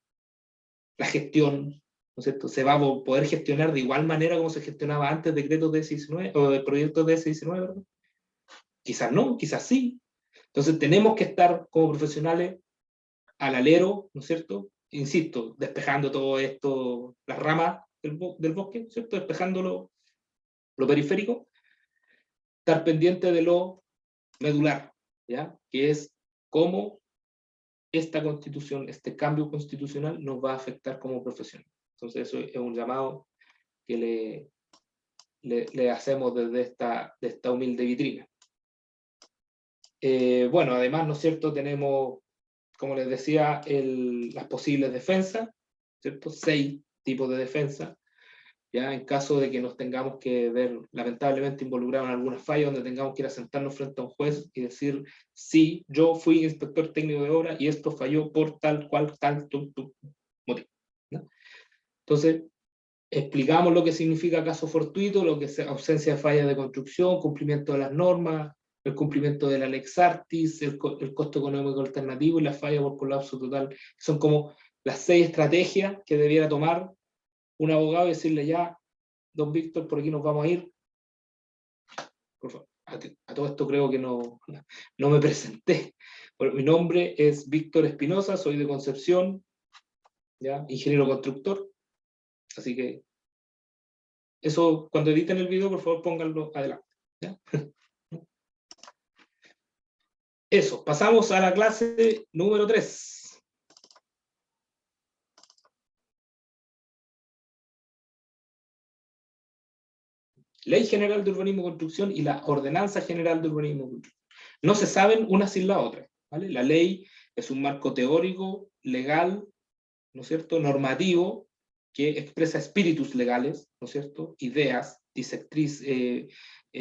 la gestión, ¿no es cierto? ¿Se va a poder gestionar de igual manera como se gestionaba antes decretos DS-19 o de proyectos DS-19, ¿verdad? Quizás no, quizás sí. Entonces tenemos que estar como profesionales al alero, ¿no es cierto? Insisto, despejando todo esto, las ramas del bosque, ¿cierto? Despejando lo periférico, estar pendiente de lo medular, ¿ya? Que es cómo esta constitución, este cambio constitucional nos va a afectar como profesional. Entonces eso es un llamado que le hacemos desde de esta humilde vitrina. Bueno, además, ¿no es cierto?, tenemos, como les decía, las posibles defensas, ¿cierto? 6 tipos de defensa, ya en caso de que nos tengamos que ver lamentablemente involucrados en alguna falla donde tengamos que ir a sentarnos frente a un juez y decir, sí, yo fui inspector técnico de obra y esto falló por tal cual, tal, motivo, ¿no? Entonces, explicamos lo que significa caso fortuito, lo que es ausencia de fallas de construcción, cumplimiento de las normas, el cumplimiento de la Lex Artis, el costo económico alternativo y la falla por colapso total. Son como las 6 estrategias que debiera tomar un abogado y decirle, ya, don Víctor, por aquí nos vamos a ir. Por favor. A todo esto creo que no me presenté. Bueno, mi nombre es Víctor Espinosa, soy de Concepción, ¿ya? Ingeniero constructor. Así que eso, cuando editen el video, por favor, pónganlo adelante, ¿ya? Eso, pasamos a la clase número 3. Ley General de Urbanismo y Construcción y la Ordenanza General de Urbanismo y Construcción. No se saben una sin la otra, ¿vale? La ley es un marco teórico, legal, ¿no es cierto?, normativo, que expresa espíritus legales, ¿no es cierto? Ideas, disectriz,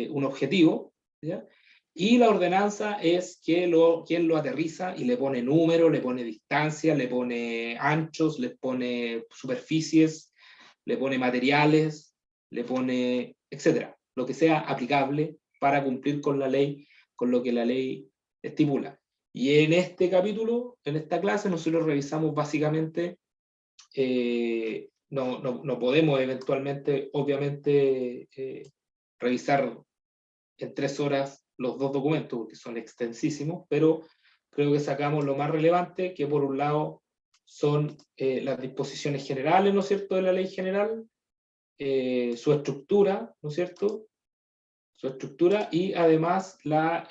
un objetivo, ¿ya? Y la ordenanza es quien lo aterriza y le pone número, le pone distancia, le pone anchos, le pone superficies, le pone materiales, le pone, etcétera, lo que sea aplicable para cumplir con la ley, con lo que la ley estipula. Y en este capítulo, en esta clase, nosotros revisamos básicamente, no podemos eventualmente, obviamente, revisar en 3 horas los 2 documentos, porque son extensísimos, pero creo que sacamos lo más relevante, que por un lado son las disposiciones generales, ¿no es cierto?, de la ley general, su estructura, ¿no es cierto?, su estructura y además la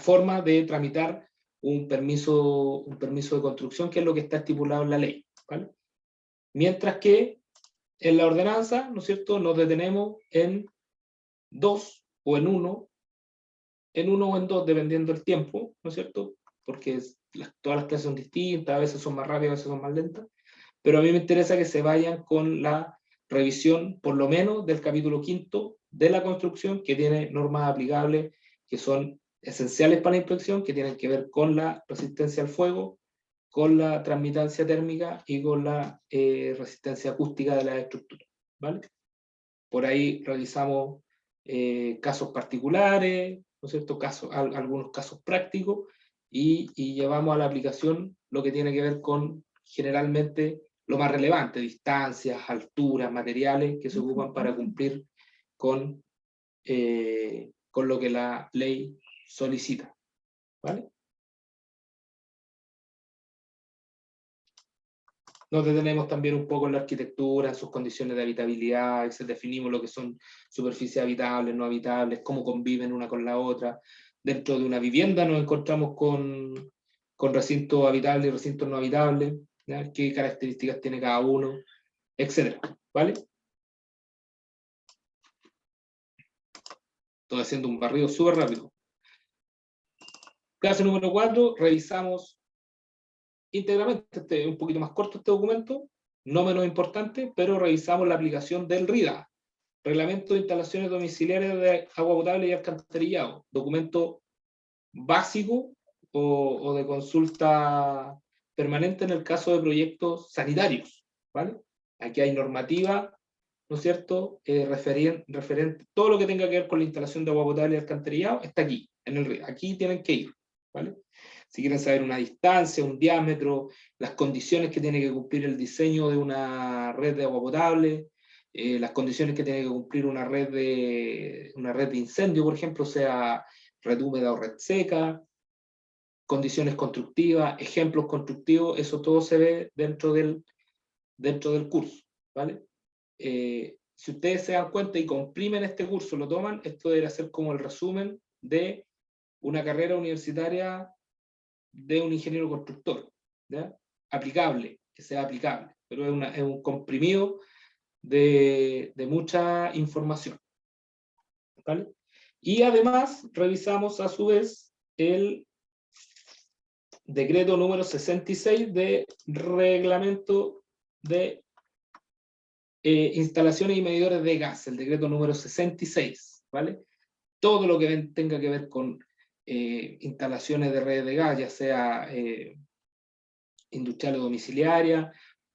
forma de tramitar un permiso de construcción, que es lo que está estipulado en la ley, ¿vale? Mientras que en la ordenanza, ¿no es cierto?, nos detenemos en 2 o en 1 o en 2, dependiendo del tiempo, ¿no es cierto? Porque todas las clases son distintas, a veces son más rápidas, a veces son más lentas, pero a mí me interesa que se vayan con la revisión, por lo menos, del capítulo 5 de la construcción, que tiene normas aplicables que son esenciales para la inspección, que tienen que ver con la resistencia al fuego, con la transmitancia térmica y con la resistencia acústica de las estructuras, ¿vale? Por ahí revisamos casos particulares, ¿no es cierto?, algunos casos prácticos, y llevamos a la aplicación lo que tiene que ver con, generalmente, lo más relevante: distancias, alturas, materiales que se ocupan para cumplir con lo que la ley solicita, ¿vale? Nos detenemos también un poco en la arquitectura, en sus condiciones de habitabilidad, definimos lo que son superficies habitables, no habitables, cómo conviven una con la otra. Dentro de una vivienda nos encontramos con recintos habitables y recintos no habitables, ¿ya?, qué características tiene cada uno, etcétera, ¿vale? Estoy haciendo un barrido súper rápido. Clase número 4, revisamos íntegramente, un poquito más corto este documento, no menos importante, pero revisamos la aplicación del RIDA, Reglamento de Instalaciones Domiciliarias de Agua Potable y Alcantarillado, documento básico o de consulta permanente en el caso de proyectos sanitarios, ¿vale? Aquí hay normativa, ¿no es cierto?, referente, todo lo que tenga que ver con la instalación de agua potable y alcantarillado está aquí, en el RIDA. Aquí tienen que ir, ¿vale? Si quieren saber una distancia, un diámetro, las condiciones que tiene que cumplir el diseño de una red de agua potable, las condiciones que tiene que cumplir una red de incendio, por ejemplo, sea red húmeda o red seca, condiciones constructivas, ejemplos constructivos, eso todo se ve dentro del curso, ¿vale? Si ustedes se dan cuenta y comprimen este curso, lo toman, esto debería ser como el resumen de una carrera universitaria de un ingeniero constructor, ¿ya? Aplicable, que sea aplicable, pero es un comprimido de mucha información, ¿vale? Y además revisamos a su vez el decreto número 66 de reglamento de instalaciones y medidores de gas, el decreto número 66, ¿vale? Todo lo que tenga que ver con instalaciones de redes de gas, ya sea industrial o domiciliaria,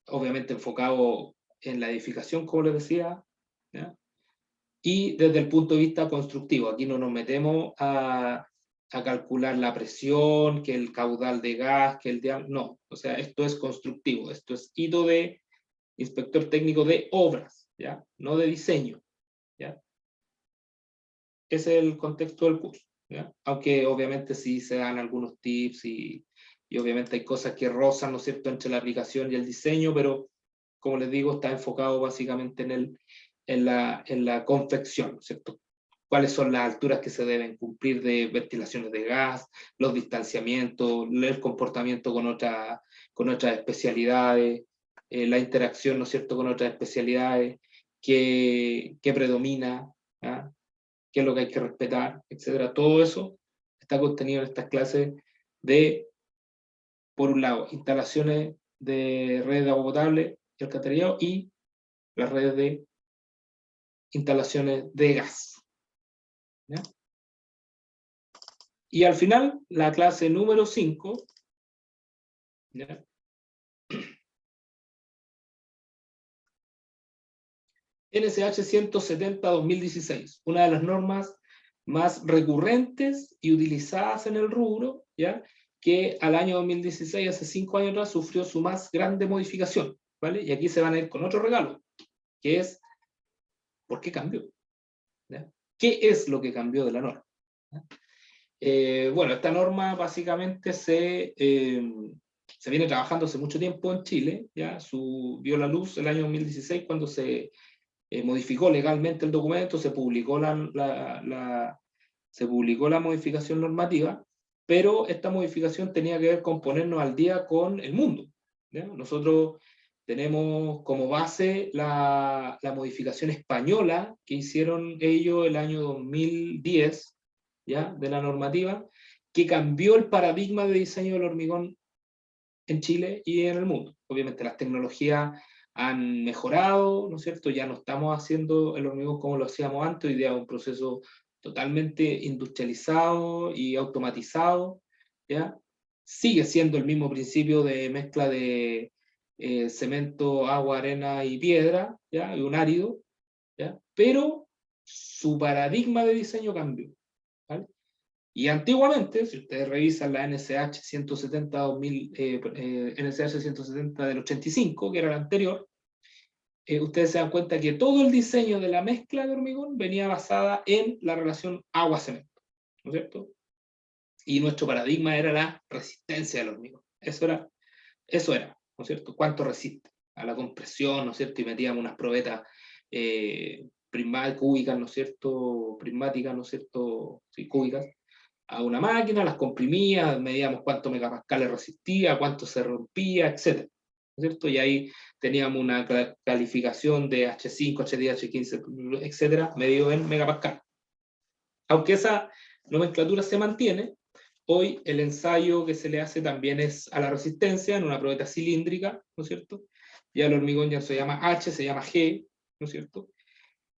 obviamente enfocado en la edificación, como les decía, ¿ya? Y desde el punto de vista constructivo, aquí no nos metemos a calcular la presión, que el caudal de gas, que el diámetro, no, o sea, esto es constructivo, esto es hito de inspector técnico de obras, ¿ya? No de diseño, ¿ya? Ese es el contexto del curso, ¿ya? Aunque obviamente sí se dan algunos tips y obviamente hay cosas que rozan, ¿no es cierto?, entre la aplicación y el diseño, pero como les digo, está enfocado básicamente en la confección, ¿no es cierto? Cuáles son las alturas que se deben cumplir de ventilaciones de gas, los distanciamientos, el comportamiento con otras especialidades, la interacción, ¿no es cierto?, con otras especialidades, qué predomina, ¿ah?, qué es lo que hay que respetar, etcétera. Todo eso está contenido en estas clases de, por un lado, instalaciones de redes de agua potable y alcantarillado y las redes de instalaciones de gas. ¿Ya? Y al final, la clase número 5, ¿ya? NSH 170-2016, una de las normas más recurrentes y utilizadas en el rubro, ¿ya? Que al año 2016, hace 5 años atrás, sufrió su más grande modificación, ¿vale? Y aquí se van a ir con otro regalo, que es, ¿por qué cambió? ¿Ya? ¿Qué es lo que cambió de la norma? Bueno, esta norma básicamente se viene trabajando hace mucho tiempo en Chile, ¿ya? Vio la luz el año 2016 cuando se modificó legalmente el documento, se publicó se publicó la modificación normativa, pero esta modificación tenía que ver con ponernos al día con el mundo, ¿ya? Nosotros tenemos como base la modificación española que hicieron ellos el año 2010, ¿ya? De la normativa, que cambió el paradigma de diseño del hormigón en Chile y en el mundo. Obviamente las tecnologías han mejorado, ¿no es cierto? Ya no estamos haciendo el hormigón como lo hacíamos antes, hoy día es un proceso totalmente industrializado y automatizado, ¿ya? Sigue siendo el mismo principio de mezcla de cemento, agua, arena y piedra, ¿ya? Y un árido, ¿ya? Pero su paradigma de diseño cambió, ¿vale? Y antiguamente, si ustedes revisan la NSH 170, 2000, NSH 170 del 85, que era la anterior, ustedes se dan cuenta que todo el diseño de la mezcla de hormigón venía basada en la relación agua-cemento, ¿no es cierto? Y nuestro paradigma era la resistencia del hormigón. Eso era, ¿no es cierto? ¿Cuánto resiste a la compresión, ¿no es cierto? Y metíamos unas probetas cúbicas, ¿no es cierto? Prismáticas, ¿no es cierto? Sí, cúbicas, a una máquina, las comprimía, medíamos cuántos megapascales resistía, cuánto se rompía, etc. ¿No es cierto? Y ahí teníamos una calificación de H5, H10, H15, etc., medido en megapascal. Aunque esa nomenclatura se mantiene, hoy el ensayo que se le hace también es a la resistencia en una probeta cilíndrica, ¿no es cierto? Ya el hormigón ya se llama H, se llama G, ¿no es cierto?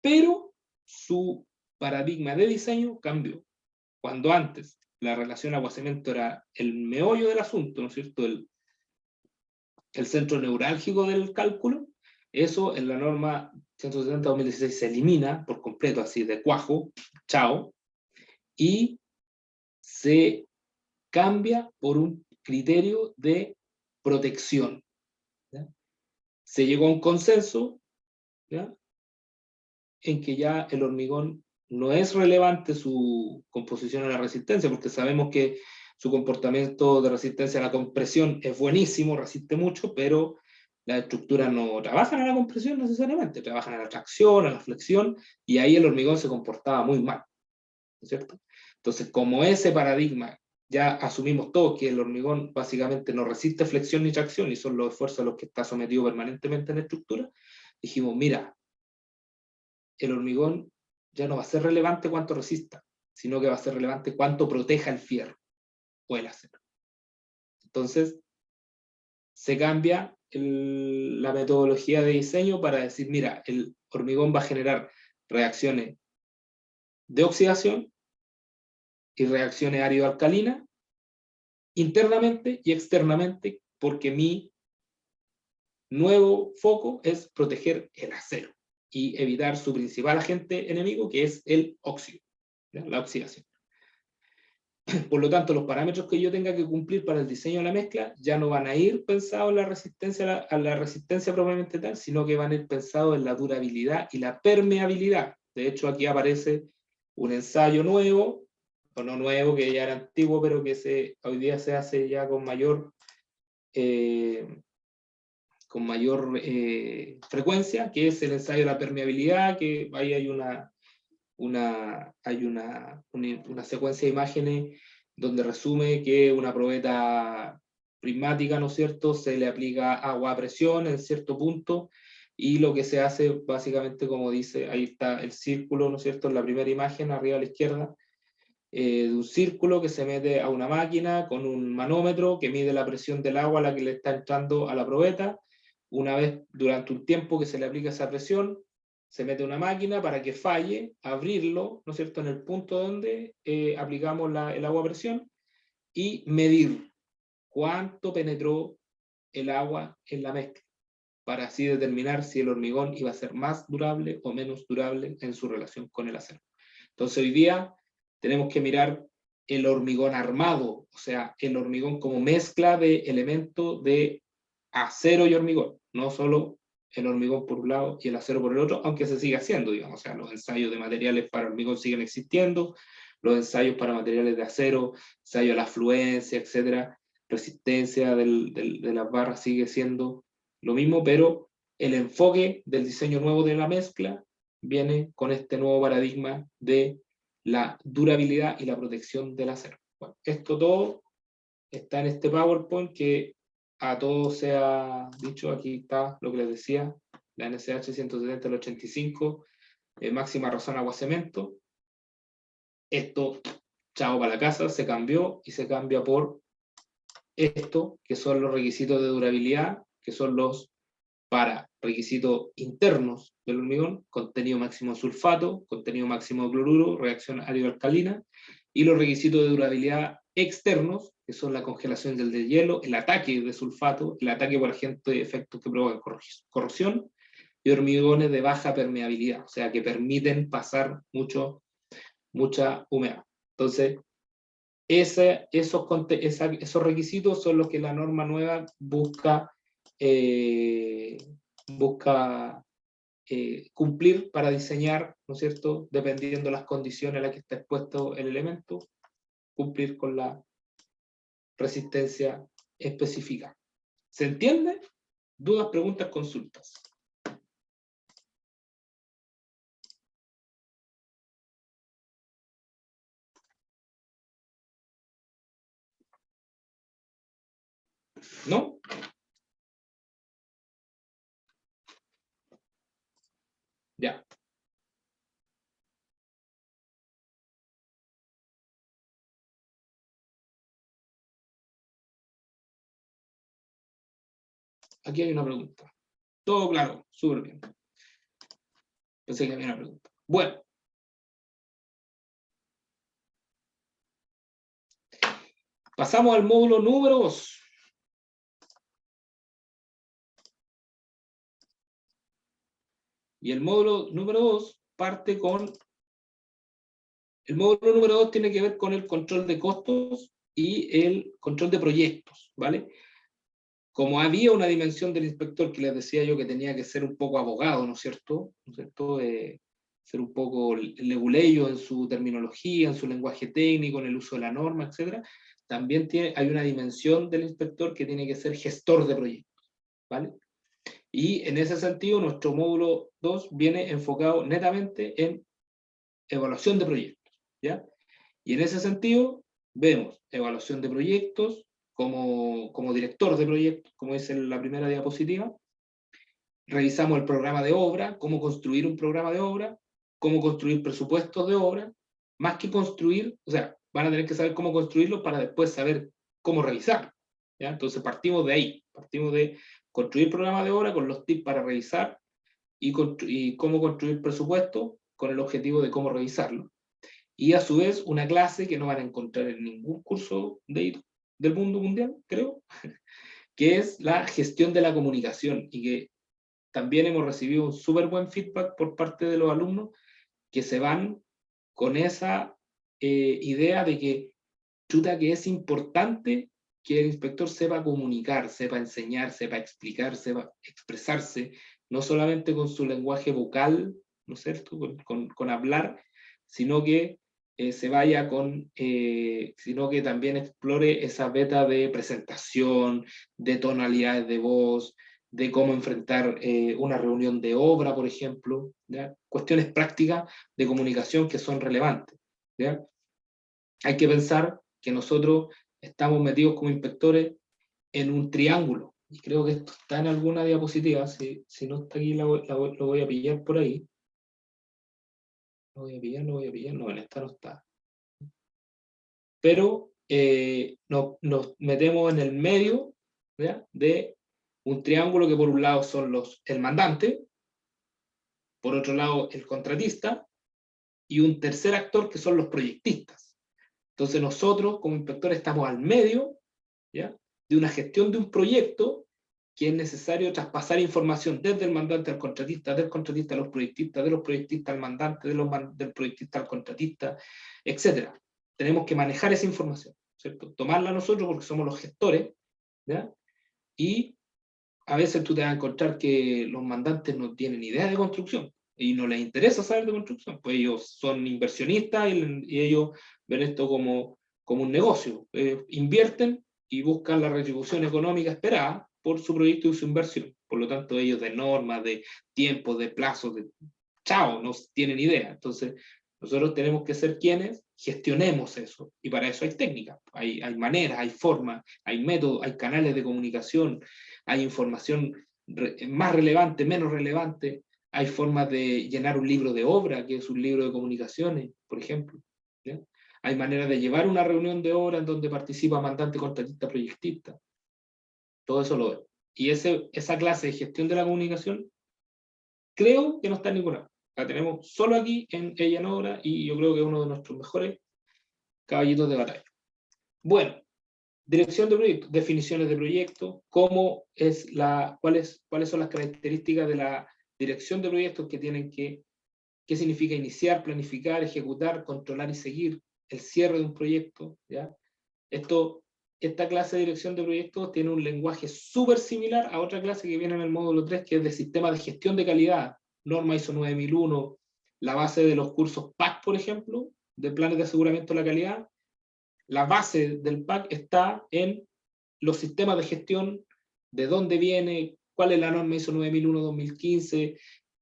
Pero su paradigma de diseño cambió. Cuando antes la relación agua-cemento era el meollo del asunto, ¿no es cierto? El centro neurálgico del cálculo, eso en la norma 170-2016 se elimina por completo, así de cuajo, chao, y se cambia por un criterio de protección, ¿ya? Se llegó a un consenso, ¿ya? En que ya el hormigón no es relevante su composición en la resistencia, porque sabemos que su comportamiento de resistencia a la compresión es buenísimo, resiste mucho, pero las estructuras no trabajan a la compresión necesariamente, trabajan a la tracción, a la flexión, y ahí el hormigón se comportaba muy mal, ¿no es cierto? Entonces, como ese paradigma ya asumimos todos que el hormigón básicamente no resiste flexión ni tracción, y son los esfuerzos a los que está sometido permanentemente en la estructura, dijimos, mira, el hormigón ya no va a ser relevante cuánto resista, sino que va a ser relevante cuánto proteja el fierro o el acero. Entonces, se cambia la metodología de diseño para decir, mira, el hormigón va a generar reacciones de oxidación y reacciones árido-alcalinas internamente y externamente, porque mi nuevo foco es proteger el acero y evitar su principal agente enemigo, que es el óxido, ¿ya? La oxidación. Por lo tanto, los parámetros que yo tenga que cumplir para el diseño de la mezcla ya no van a ir pensados en la resistencia a la resistencia propiamente tal, sino que van a ir pensados en la durabilidad y la permeabilidad. De hecho, aquí aparece un ensayo nuevo, o no nuevo, que ya era antiguo, pero que hoy día se hace ya con mayor frecuencia, que es el ensayo de la permeabilidad, que ahí hay una secuencia de imágenes donde resume que una probeta prismática, ¿no es cierto?, se le aplica agua a presión en cierto punto, y lo que se hace básicamente, como dice, ahí está el círculo, ¿no es cierto?, en la primera imagen, arriba a la izquierda, de un círculo que se mete a una máquina con un manómetro que mide la presión del agua a la que le está entrando a la probeta. Una vez durante un tiempo que se le aplica esa presión, se mete una máquina para que falle, abrirlo, ¿no es cierto?, en el punto donde aplicamos el agua a presión y medir cuánto penetró el agua en la mezcla, para así determinar si el hormigón iba a ser más durable o menos durable en su relación con el acero. Entonces hoy día tenemos que mirar el hormigón armado, o sea, el hormigón como mezcla de elementos de acero y hormigón, no solo el hormigón por un lado y el acero por el otro, aunque se sigue haciendo, digamos, o sea, los ensayos de materiales para hormigón siguen existiendo, los ensayos para materiales de acero, ensayo a la fluencia, etcétera, resistencia de las barras sigue siendo lo mismo, pero el enfoque del diseño nuevo de la mezcla viene con este nuevo paradigma de la durabilidad y la protección del acero. Bueno, esto todo está en este PowerPoint que a todos se ha dicho. Aquí está lo que les decía, la NSH 170 del 85, máxima razón agua cemento. Esto, chao para la casa, se cambió y se cambia por esto, que son los requisitos de durabilidad, que son los para requisitos internos del hormigón: contenido máximo de sulfato, contenido máximo de cloruro, reacción ácido-alcalina, y los requisitos de durabilidad externos, que son la congelación del deshielo, el ataque de sulfato, el ataque por agentes de efectos que provocan corrosión, y hormigones de baja permeabilidad, o sea, que permiten pasar mucha humedad. Entonces, esos requisitos son los que la norma nueva eh, busca cumplir para diseñar, ¿no es cierto?, dependiendo de las condiciones a las que está expuesto el elemento, cumplir con la resistencia específica. ¿Se entiende? ¿Dudas, preguntas, consultas? ¿No? Ya. Aquí hay una pregunta. Todo claro, súper bien. Pensé que había una pregunta. Bueno. Pasamos al módulo número 2. Y el módulo número 2 parte con... El módulo número 2 tiene que ver con el control de costos y el control de proyectos, ¿vale? Como había una dimensión del inspector que les decía yo que tenía que ser un poco abogado, ¿no es cierto? ¿No es cierto? Ser un poco leguleyo en su terminología, en su lenguaje técnico, en el uso de la norma, etc. También hay una dimensión del inspector que tiene que ser gestor de proyectos, ¿vale? Y en ese sentido, nuestro módulo 2 viene enfocado netamente en evaluación de proyectos, ¿ya? Y en ese sentido, vemos evaluación de proyectos como director de proyectos, como es en la primera diapositiva. Revisamos el programa de obra, cómo construir un programa de obra, cómo construir presupuestos de obra, más que construir, o sea, van a tener que saber cómo construirlo para después saber cómo revisarlo, ¿ya? Entonces partimos de ahí, partimos de construir programa de obra con los tips para revisar y cómo construir presupuesto con el objetivo de cómo revisarlo. Y a su vez una clase que no van a encontrar en ningún curso del mundo mundial, creo, que es la gestión de la comunicación, y que también hemos recibido un súper buen feedback por parte de los alumnos que se van con esa idea de que, chuta, que es importante que el inspector sepa comunicar, sepa enseñar, sepa explicar, sepa expresarse, no solamente con su lenguaje vocal, ¿no es cierto?, con hablar, sino que sino que también explore esa beta de presentación, de tonalidades de voz, de cómo enfrentar una reunión de obra, por ejemplo, ¿ya? Cuestiones prácticas de comunicación que son relevantes, ¿ya? Hay que pensar que nosotros estamos metidos como inspectores en un triángulo, y creo que esto está en alguna diapositiva. Si no está aquí lo voy a pillar por ahí. Lo voy a pillar, no, en esta no está. pero nos metemos en el medio, ¿ya?, de un triángulo que por un lado son el mandante, por otro lado el contratista, y un tercer actor que son los proyectistas. Entonces nosotros como inspectores estamos al medio, ¿ya?, de una gestión de un proyecto que es necesario traspasar información desde el mandante al contratista, del contratista a los proyectistas, de los proyectistas al mandante, del proyectista al contratista, etc. Tenemos que manejar esa información, ¿cierto? Tomarla nosotros porque somos los gestores, ¿ya? Y a veces tú te vas a encontrar que los mandantes no tienen idea de construcción y no les interesa saber de construcción, pues ellos son inversionistas y ellos ven esto como un negocio. Invierten y buscan la retribución económica esperada por su proyecto y su inversión. Por lo tanto, ellos de normas, de tiempos, de plazos, chao, no tienen idea. Entonces, nosotros tenemos que ser quienes gestionemos eso. Y para eso hay técnicas, hay maneras, hay formas, hay métodos, hay canales de comunicación, hay información más relevante, menos relevante, hay formas de llenar un libro de obra, que es un libro de comunicaciones, por ejemplo, ¿ya? Hay maneras de llevar una reunión de obra en donde participa mandante, contratista, proyectista. Todo eso lo veo. Y esa clase de gestión de la comunicación, creo que no está en ninguna lado. La tenemos solo aquí en Ella en Obra y yo creo que es uno de nuestros mejores caballitos de batalla. Bueno, dirección de proyecto, definiciones de proyecto, cuáles son las características de la dirección de proyectos que tienen qué significa iniciar, planificar, ejecutar, controlar y seguir el cierre de un proyecto, ¿ya? Esta clase de dirección de proyectos tiene un lenguaje súper similar a otra clase que viene en el módulo 3, que es de sistema de gestión de calidad, norma ISO 9001, la base de los cursos PAC, por ejemplo, de planes de aseguramiento de la calidad. La base del PAC está en los sistemas de gestión, de dónde viene, cuál es la norma ISO 9001-2015,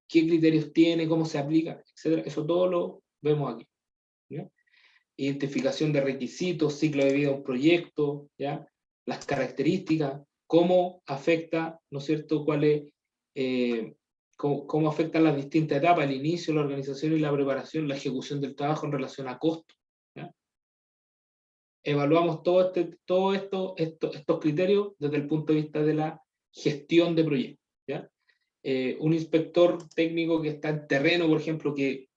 qué criterios tiene, cómo se aplica, etc. Eso todo lo vemos aquí, ¿ya? Identificación de requisitos, ciclo de vida de un proyecto, ¿ya? Las características, cómo afecta, ¿no es cierto?, cómo afectan las distintas etapas, el inicio, la organización y la preparación, la ejecución del trabajo en relación a costo, ¿ya? Evaluamos estos criterios desde el punto de vista de la gestión de proyectos, ¿ya? Un inspector técnico que está en terreno, por ejemplo, que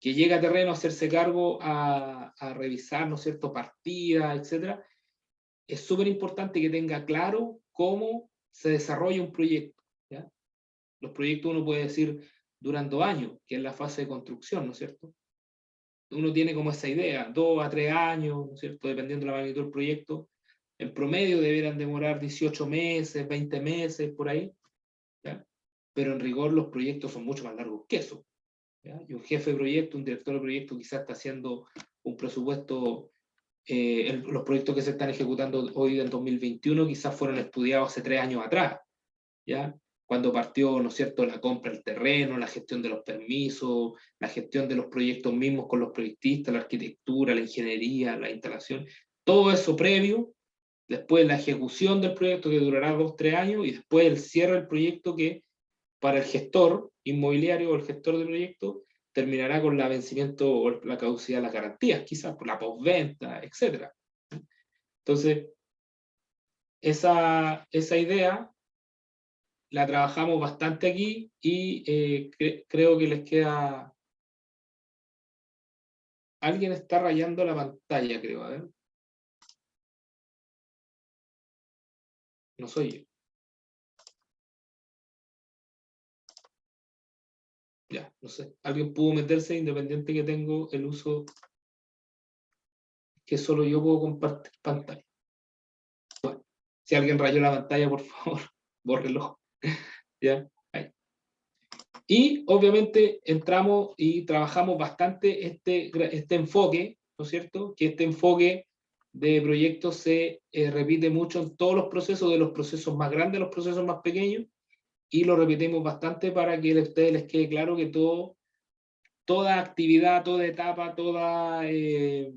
llega a terreno a hacerse cargo a revisar, ¿no es cierto?, partidas, etc., es súper importante que tenga claro cómo se desarrolla un proyecto, ¿ya? Los proyectos, uno puede decir, duran 2 años, que es la fase de construcción, ¿no es cierto? Uno tiene como esa idea, 2 a 3 años, ¿no es cierto?, dependiendo de la magnitud del proyecto. En promedio deberán demorar 18 meses, 20 meses, por ahí, ¿ya? Pero en rigor los proyectos son mucho más largos que eso, ¿ya? Y un jefe de proyecto, un director de proyecto quizás está haciendo un presupuesto, los proyectos que se están ejecutando hoy en 2021 quizás fueron estudiados hace 3 años atrás, ¿ya? Cuando partió, ¿no es cierto?, la compra del terreno, la gestión de los permisos, la gestión de los proyectos mismos con los proyectistas, la arquitectura, la ingeniería, la instalación, todo eso previo, después la ejecución del proyecto que durará 2, 3 años y después el cierre del proyecto que para el gestor inmobiliario o el gestor de proyecto terminará con el vencimiento o la caducidad de las garantías, quizás por la postventa, etc. Entonces, esa idea la trabajamos bastante aquí y creo que les queda... Alguien está rayando la pantalla, creo, a ver. No soy yo. Ya, no sé. Alguien pudo meterse, independiente que tengo el uso que solo yo puedo compartir pantalla. Bueno, si alguien rayó la pantalla, por favor, bórrelo. ¿Ya? Ahí. Y obviamente entramos y trabajamos bastante este enfoque, ¿no es cierto? Que este enfoque de proyectos se repite mucho en todos los procesos, de los procesos más grandes a los procesos más pequeños, y lo repetimos bastante para que a ustedes les quede claro que toda actividad, toda etapa, el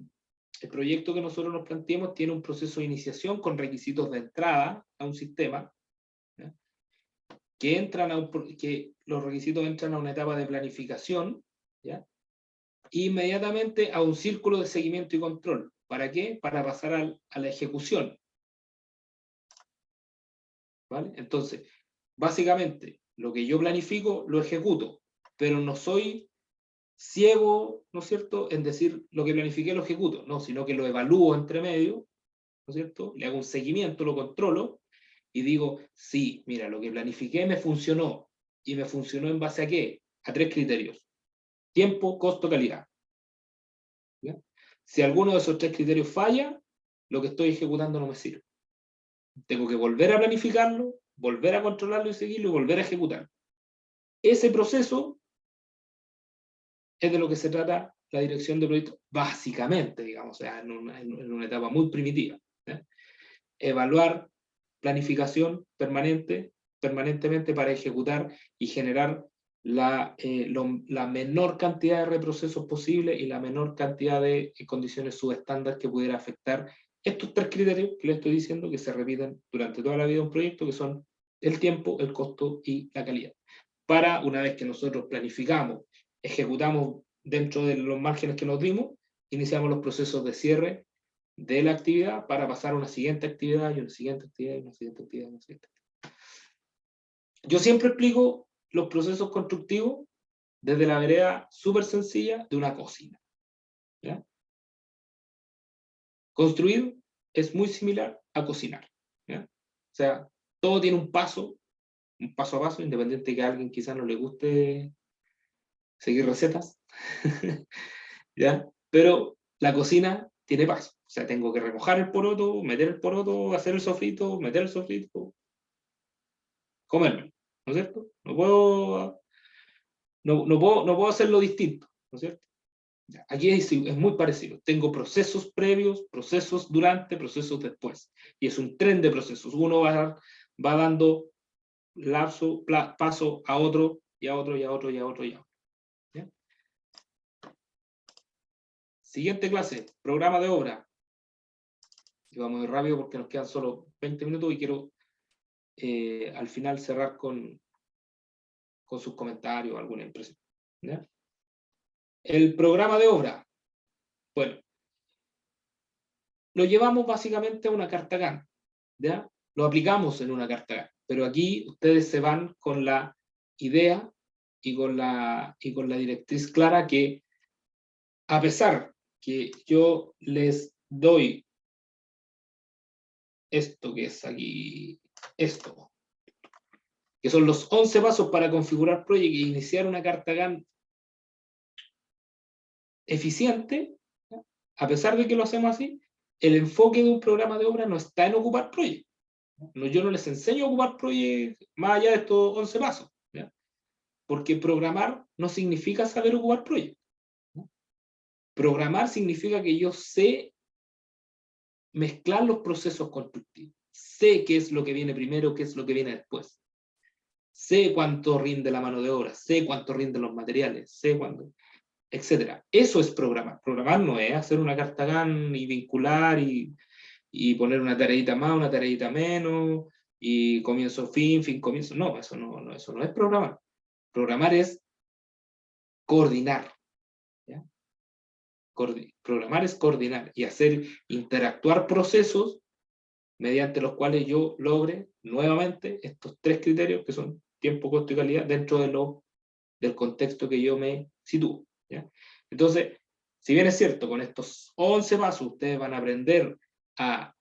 proyecto que nosotros nos planteemos tiene un proceso de iniciación con requisitos de entrada a un sistema, ¿ya? Que los requisitos entran a una etapa de planificación, ¿ya? inmediatamente a un círculo de seguimiento y control. ¿Para qué? Para pasar a la ejecución. ¿Vale? Entonces, básicamente, lo que yo planifico, lo ejecuto, pero no soy ciego, ¿no es cierto?, en decir lo que planifiqué lo ejecuto, no, sino que lo evalúo entre medio, ¿no es cierto?, le hago un seguimiento, lo controlo, y digo, sí, mira, lo que planifiqué me funcionó, y me funcionó en base a qué? A 3 criterios: tiempo, costo, calidad. ¿Ya? Si alguno de esos 3 criterios falla, lo que estoy ejecutando no me sirve. Tengo que volver a planificarlo, volver a controlarlo y seguirlo, y volver a ejecutar. Ese proceso es de lo que se trata la dirección de proyectos, básicamente, digamos, o sea, en una etapa muy primitiva. ¿Ya? Evaluar, planificación permanentemente para ejecutar y generar la menor cantidad de reprocesos posible y la menor cantidad de condiciones subestándar que pudiera afectar estos 3 criterios que le estoy diciendo, que se repiten durante toda la vida de un proyecto, que son el tiempo, el costo y la calidad. Para, una vez que nosotros planificamos, ejecutamos dentro de los márgenes que nos dimos, iniciamos los procesos de cierre de la actividad para pasar a una siguiente actividad y una siguiente actividad y una siguiente actividad y una siguiente actividad. Yo siempre explico los procesos constructivos desde la vereda súper sencilla de una cocina. ¿Ya? Construir es muy similar a cocinar. ¿Ya? O sea, todo tiene un paso a paso, independiente de que a alguien quizás no le guste seguir recetas. ¿Ya? Pero la cocina tiene paso. O sea, tengo que remojar el poroto, meter el poroto, hacer el sofrito, meter el sofrito, comerlo, ¿no es cierto? No puedo hacerlo distinto, ¿no es cierto? Aquí es muy parecido. Tengo procesos previos, procesos durante, procesos después. Y es un tren de procesos. Uno va dando paso a otro, y a otro, y a otro, y a otro, y a otro. ¿Ya? Siguiente clase, programa de obra. Y vamos muy rápido porque nos quedan solo 20 minutos y quiero al final cerrar con sus comentarios, alguna impresión. ¿Ya? El programa de obra. Bueno, lo llevamos básicamente a una carta Gantt, ¿ya? Lo aplicamos en una carta Gantt, pero aquí ustedes se van con la idea y con la directriz clara que, a pesar que yo les doy esto que es aquí, esto, que son los 11 pasos para configurar proyecto e iniciar una carta Gantt eficiente, ¿ya? A pesar de que lo hacemos así, el enfoque de un programa de obra no está en ocupar proyectos. Yo no les enseño a ocupar proyectos más allá de estos 11 pasos, ¿ya? Porque programar no significa saber ocupar proyectos. ¿No? Programar significa que yo sé mezclar los procesos constructivos. Sé qué es lo que viene primero, qué es lo que viene después. Sé cuánto rinde la mano de obra, sé cuánto rinden los materiales, sé cuánto, etc. Eso es programar. Programar no es hacer una carta Gantt y vincular y poner una tareita más, una tareita menos, y comienzo, fin, comienzo. No, eso no es programar. Programar es coordinar. ¿Ya? Programar es coordinar y hacer interactuar procesos mediante los cuales yo logre nuevamente estos 3 criterios que son tiempo, costo y calidad dentro del contexto que yo me sitúo. ¿Ya? Entonces, si bien es cierto, con estos 11 pasos ustedes van a aprender a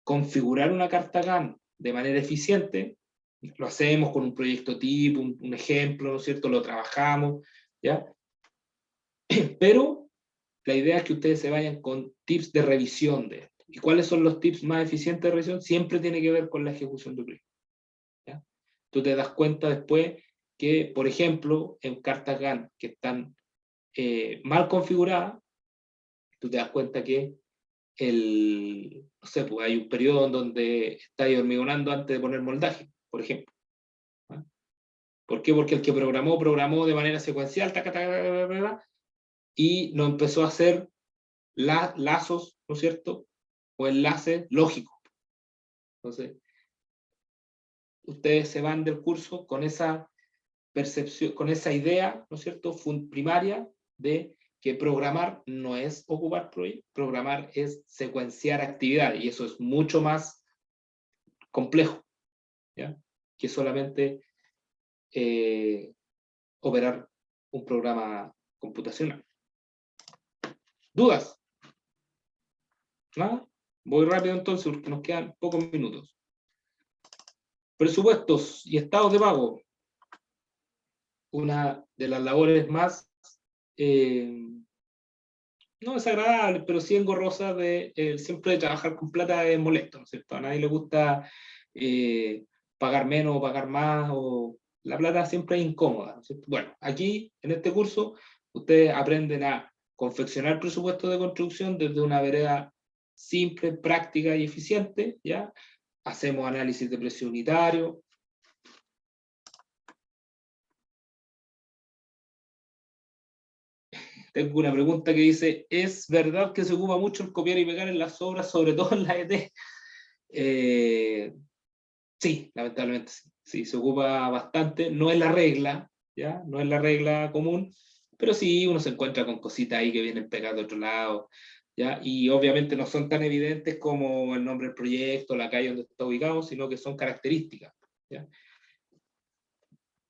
configurar una carta Gantt de manera eficiente, lo hacemos con un proyecto tipo, un ejemplo, ¿no es cierto? Lo trabajamos, ¿ya? Pero la idea es que ustedes se vayan con tips de revisión de esto. ¿Y cuáles son los tips más eficientes de revisión? Siempre tiene que ver con la ejecución de proyecto. ¿Ya? Tú te das cuenta después que, por ejemplo, en cartas Gantt que están mal configuradas, tú te das cuenta que no sé, pues hay un periodo en donde está ahí hormigonando antes de poner moldaje, por ejemplo. ¿Ah? ¿Por qué? Porque el que programó de manera secuencial, y no empezó a hacer lazos, ¿no es cierto? O enlaces lógicos. Entonces, ustedes se van del curso con esa percepción, con esa idea, ¿no es cierto?, primaria de que programar no es ocupar proyectos, programar es secuenciar actividades, y eso es mucho más complejo, ¿ya? Que solamente operar un programa computacional. ¿Dudas? ¿Nada? Voy rápido entonces porque nos quedan pocos minutos. Presupuestos y estados de pago. Una de las labores más, no desagradables, pero sí engorrosas de siempre trabajar con plata es molesto, ¿no es cierto? A nadie le gusta pagar menos o pagar más, o la plata siempre es incómoda, ¿no es cierto? Bueno, aquí en este curso ustedes aprenden a confeccionar presupuestos de construcción desde una vereda simple, práctica y eficiente, ¿ya? Hacemos análisis de precio unitario. Tengo una pregunta que dice, ¿es verdad que se ocupa mucho el copiar y pegar en las obras, sobre todo en la ET? Sí, lamentablemente sí. Sí, se ocupa bastante. No es la regla, ¿ya? No es la regla común, pero sí uno se encuentra con cositas ahí que vienen pegadas de otro lado, ¿ya? Y obviamente no son tan evidentes como el nombre del proyecto, la calle donde está ubicado, sino que son características, ¿ya?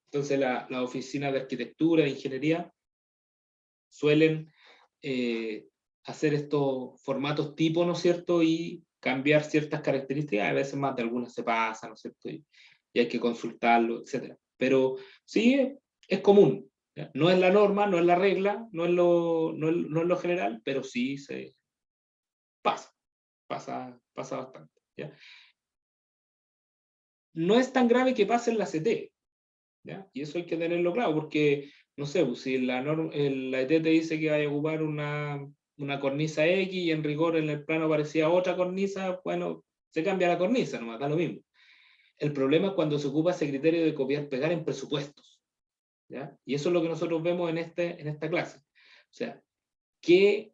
Entonces la oficina de arquitectura, de ingeniería, suelen hacer estos formatos tipo, ¿no es cierto? Y cambiar ciertas características, a veces más de algunas se pasa, ¿no es cierto? Y hay que consultarlo, etc. Pero sí es común, ¿ya? No es la norma, no es la regla, no es lo general, pero sí se pasa bastante, ¿ya? No es tan grave que pase en la CT, ¿ya? Y eso hay que tenerlo claro, porque, no sé, pues, si la ET te dice que vaya a ocupar una cornisa X y en rigor en el plano parecía otra cornisa, bueno, se cambia la cornisa, nomás da lo mismo. El problema es cuando se ocupa ese criterio de copiar-pegar en presupuestos, ¿ya? Y eso es lo que nosotros vemos en esta clase. O sea, ¿qué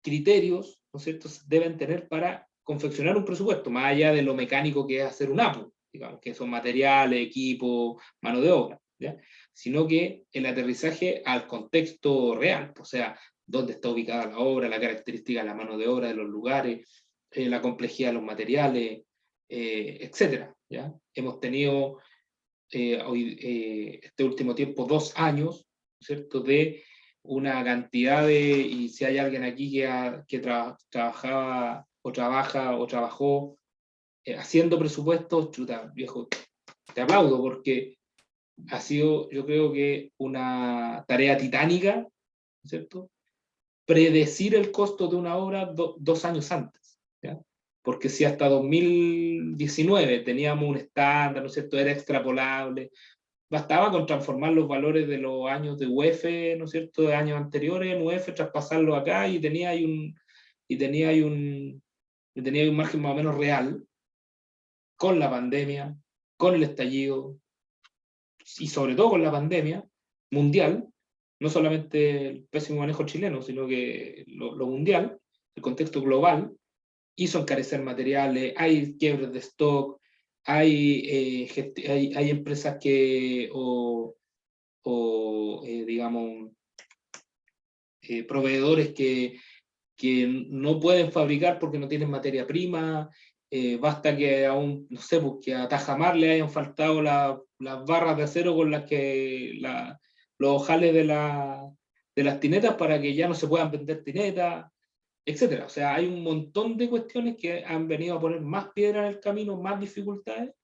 criterios, ¿no es cierto?, deben tener para confeccionar un presupuesto, más allá de lo mecánico que es hacer un APU, digamos, que son materiales, equipo, mano de obra, ¿ya? Sino que el aterrizaje al contexto real, o sea, dónde está ubicada la obra, la característica de la mano de obra, de los lugares, la complejidad de los materiales, etcétera, ¿ya? Hemos tenido este último tiempo 2 años, ¿cierto?, de una cantidad y si hay alguien aquí que trabajaba o trabaja o trabajó haciendo presupuestos, chuta, viejo, te aplaudo porque ha sido, yo creo que una tarea titánica, ¿cierto? Predecir el costo de una obra 2 años antes, ¿ya? Porque si hasta 2019 teníamos un estándar, ¿no es cierto?, era extrapolable, bastaba con transformar los valores de los años de UEF, ¿no es cierto?, de años anteriores en UEF, traspasarlo acá y tenía un margen más o menos real con la pandemia, con el estallido y sobre todo con la pandemia mundial, no solamente el pésimo manejo chileno, sino que lo mundial, el contexto global, hizo encarecer materiales, hay quiebres de stock, hay empresas digamos, proveedores que no pueden fabricar porque no tienen materia prima, basta que no sé, pues que a Tajamar le hayan faltado las barras de acero con las que los ojales de las tinetas para que ya no se puedan vender tinetas, etcétera. O sea, hay un montón de cuestiones que han venido a poner más piedra en el camino, más dificultades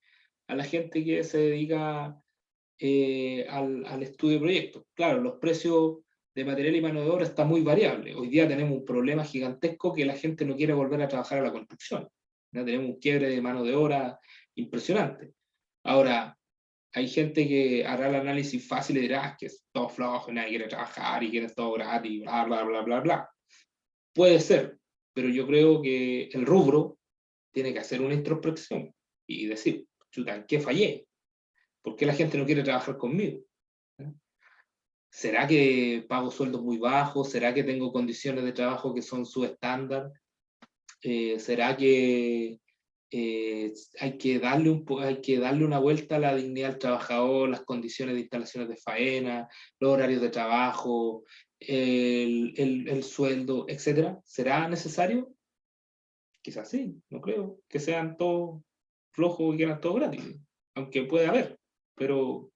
a la gente que se dedica al estudio de proyectos. Claro, los precios de material y mano de obra están muy variables. Hoy día tenemos un problema gigantesco que la gente no quiere volver a trabajar a la construcción. ¿Ya? Tenemos un quiebre de mano de obra impresionante. Ahora, hay gente que hará el análisis fácil y dirá que es todo flojo, nadie quiere trabajar y quiere todo gratis, bla, bla, bla, bla, bla. Puede ser, pero yo creo que el rubro tiene que hacer una introspección y decir, chuta, ¿en qué fallé? ¿Por qué la gente no quiere trabajar conmigo? ¿Será que pago sueldos muy bajos? ¿Será que tengo condiciones de trabajo que son subestándar? ¿Será que hay que darle una vuelta a la dignidad del trabajador, las condiciones de instalaciones de faena, los horarios de trabajo, el sueldo, etcétera. ¿Será necesario? Quizás sí, no creo que sean todos flojos y quieran todo gratis, aunque puede haber, pero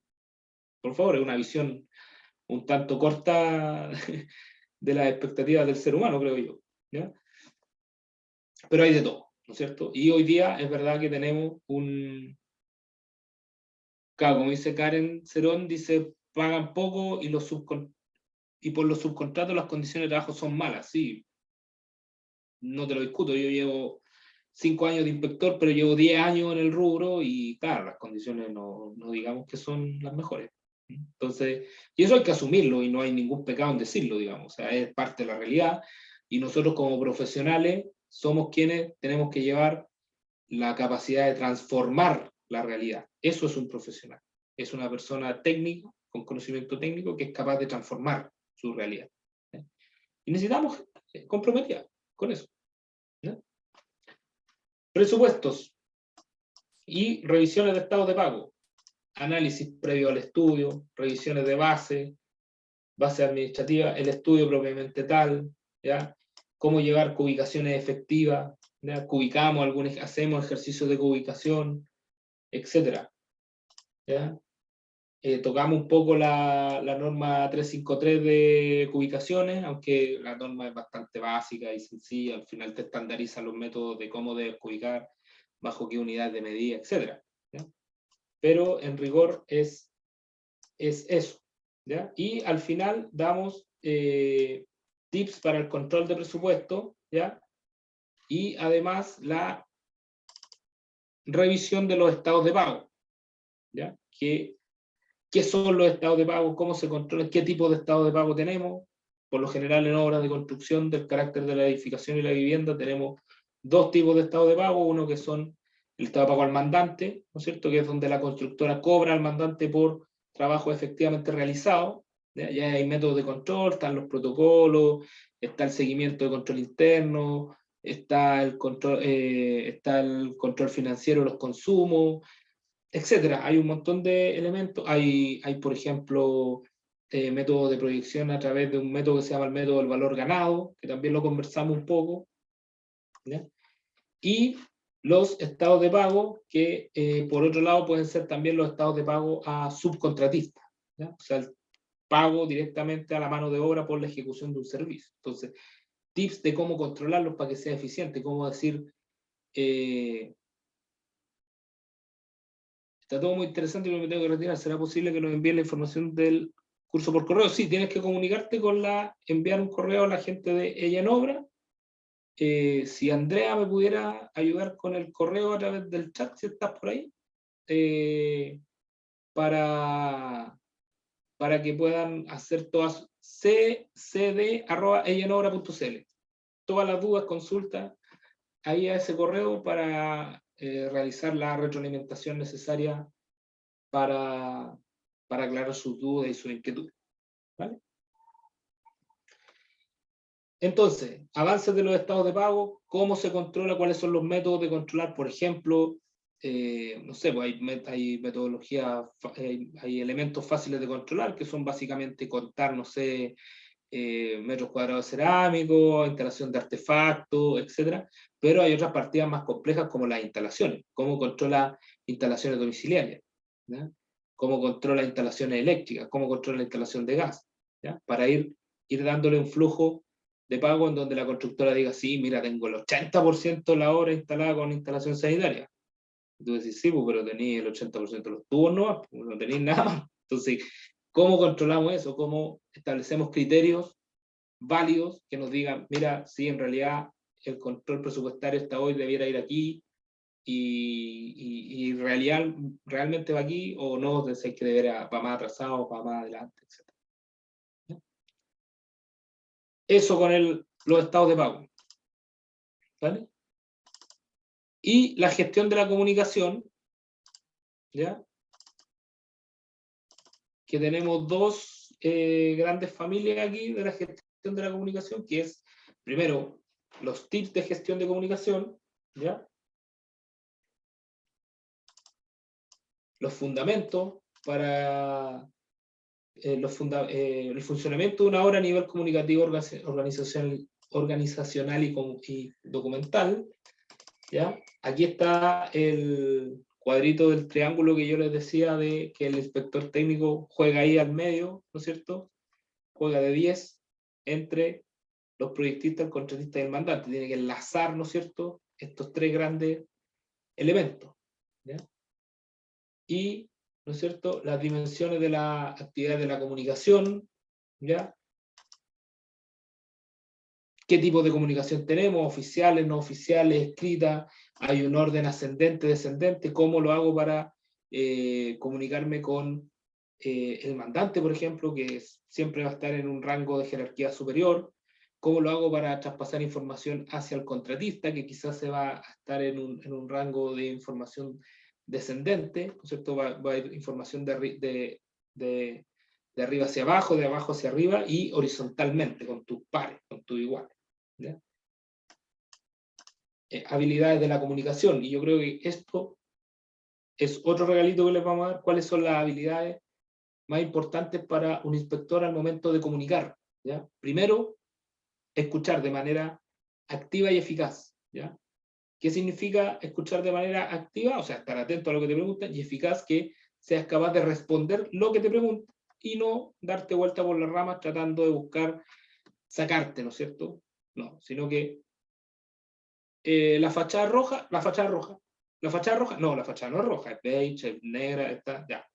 por favor, es una visión un tanto corta de las expectativas del ser humano, creo yo. ¿Ya? Pero hay de todo, ¿no es cierto? Y hoy día es verdad que tenemos claro, como dice Karen Cerón, dice, pagan poco y, y por los subcontratos las condiciones de trabajo son malas, sí, no te lo discuto, yo llevo 5 años de inspector, pero llevo 10 años en el rubro y claro, las condiciones no digamos que son las mejores. Entonces, y eso hay que asumirlo y no hay ningún pecado en decirlo, digamos, o sea, es parte de la realidad y nosotros como profesionales somos quienes tenemos que llevar la capacidad de transformar la realidad. Eso es un profesional, es una persona técnica, con conocimiento técnico, que es capaz de transformar su realidad. ¿Eh? Y necesitamos gente comprometida con eso. ¿Eh? Presupuestos y revisiones de estados de pago, análisis previo al estudio, revisiones de base administrativa, el estudio propiamente tal, ¿ya? Cómo llevar cubicaciones efectivas, ¿ya? Hacemos ejercicios de cubicación, etcétera. ¿Ya? Tocamos un poco la norma 353 de cubicaciones, aunque la norma es bastante básica y sencilla, al final te estandariza los métodos de cómo debes cubicar, bajo qué unidad de medida, etc. ¿Ya? Pero en rigor es eso. ¿Ya? Y al final damos tips para el control de presupuesto, ¿ya? Y además la revisión de los estados de pago, ¿ya? ¿Qué son los estados de pago? ¿Cómo se controlan? ¿Qué tipo de estado de pago tenemos? Por lo general, en obras de construcción del carácter de la edificación y la vivienda tenemos dos tipos de estado de pago. Uno que son el estado de pago al mandante, ¿no es cierto? Que es donde la constructora cobra al mandante por trabajo efectivamente realizado. Ya hay métodos de control, están los protocolos, está el seguimiento de control interno, está el control financiero de los consumos, etcétera. Hay un montón de elementos. Hay por ejemplo, métodos de proyección a través de un método que se llama el método del valor ganado, que también lo conversamos un poco. ¿Ya? Y los estados de pago, que por otro lado pueden ser también los estados de pago a subcontratistas. ¿Ya? O sea, el pago directamente a la mano de obra por la ejecución de un servicio. Entonces, tips de cómo controlarlos para que sea eficiente, cómo decir, está todo muy interesante, pero me tengo que retirar. ¿Será posible que nos envíen la información del curso por correo? Sí, tienes que comunicarte enviar un correo a la gente de Ella en Obra. Si Andrea me pudiera ayudar con el correo a través del chat, si estás por ahí, eh, para, para que puedan hacer todas ccd@ellenobra.cl. Todas las dudas, consultas, ahí a ese correo para realizar la retroalimentación necesaria para, para aclarar sus dudas y sus inquietudes. ¿Vale? Entonces, avances de los estados de pago, cómo se controla, cuáles son los métodos de controlar, por ejemplo, no sé, pues hay metodologías, hay elementos fáciles de controlar, que son básicamente contar, no sé, metros cuadrados cerámicos, instalación de artefactos, etcétera, pero hay otras partidas más complejas como las instalaciones, cómo controla instalaciones domiciliarias, ¿ya? Cómo controla instalaciones eléctricas, cómo controla la instalación de gas, ¿ya? Para ir dándole un flujo de pago en donde la constructora diga, sí, mira, tengo el 80% de la obra instalada con instalación sanitaria. Y tú decís, sí, pues, pero tenéis el 80% de los tubos, no tenéis nada más. Entonces, ¿cómo controlamos eso? ¿Cómo establecemos criterios válidos que nos digan, mira, sí, en realidad el control presupuestario hasta hoy debiera ir aquí y realmente va aquí o no, decir que debería va más atrasado, va más adelante, etc. Eso con los estados de pago. ¿Vale? Y la gestión de la comunicación, ¿ya? Que tenemos dos grandes familias aquí de la gestión de la comunicación, que es, primero, los tips de gestión de comunicación, ¿ya? los fundamentos para el funcionamiento de una obra a nivel comunicativo, organizacional y documental. ¿Ya? Aquí está el cuadrito del triángulo que yo les decía de que el inspector técnico juega ahí al medio, ¿no es cierto? Juega de 10 entre los proyectistas, el contratista y el mandante. Tiene que enlazar, ¿no es cierto?, estos tres grandes elementos. ¿Ya? Y, ¿no es cierto?, las dimensiones de la actividad de la comunicación, ¿ya? ¿Qué tipo de comunicación tenemos? Oficiales, no oficiales, escrita, hay un orden ascendente, descendente, ¿cómo lo hago para comunicarme con el mandante, por ejemplo, que siempre va a estar en un rango de jerarquía superior? ¿Cómo lo hago para traspasar información hacia el contratista, que quizás se va a estar en un rango de información descendente, ¿no es cierto? Va a ir información de arriba hacia abajo, de abajo hacia arriba, y horizontalmente, con tus pares, con tus iguales. ¿Ya? Habilidades de la comunicación, y yo creo que esto es otro regalito que les vamos a dar. ¿Cuáles son las habilidades más importantes para un inspector al momento de comunicar? ¿Ya? Primero, escuchar de manera activa y eficaz. ¿Ya? ¿Qué significa escuchar de manera activa? O sea, estar atento a lo que te preguntan, y eficaz, que seas capaz de responder lo que te preguntan y no darte vuelta por las ramas tratando de buscar sacarte, ¿no es cierto? No, sino que la fachada roja, la fachada roja. La fachada roja, no, la fachada no es roja, es beige, es negra, está ya.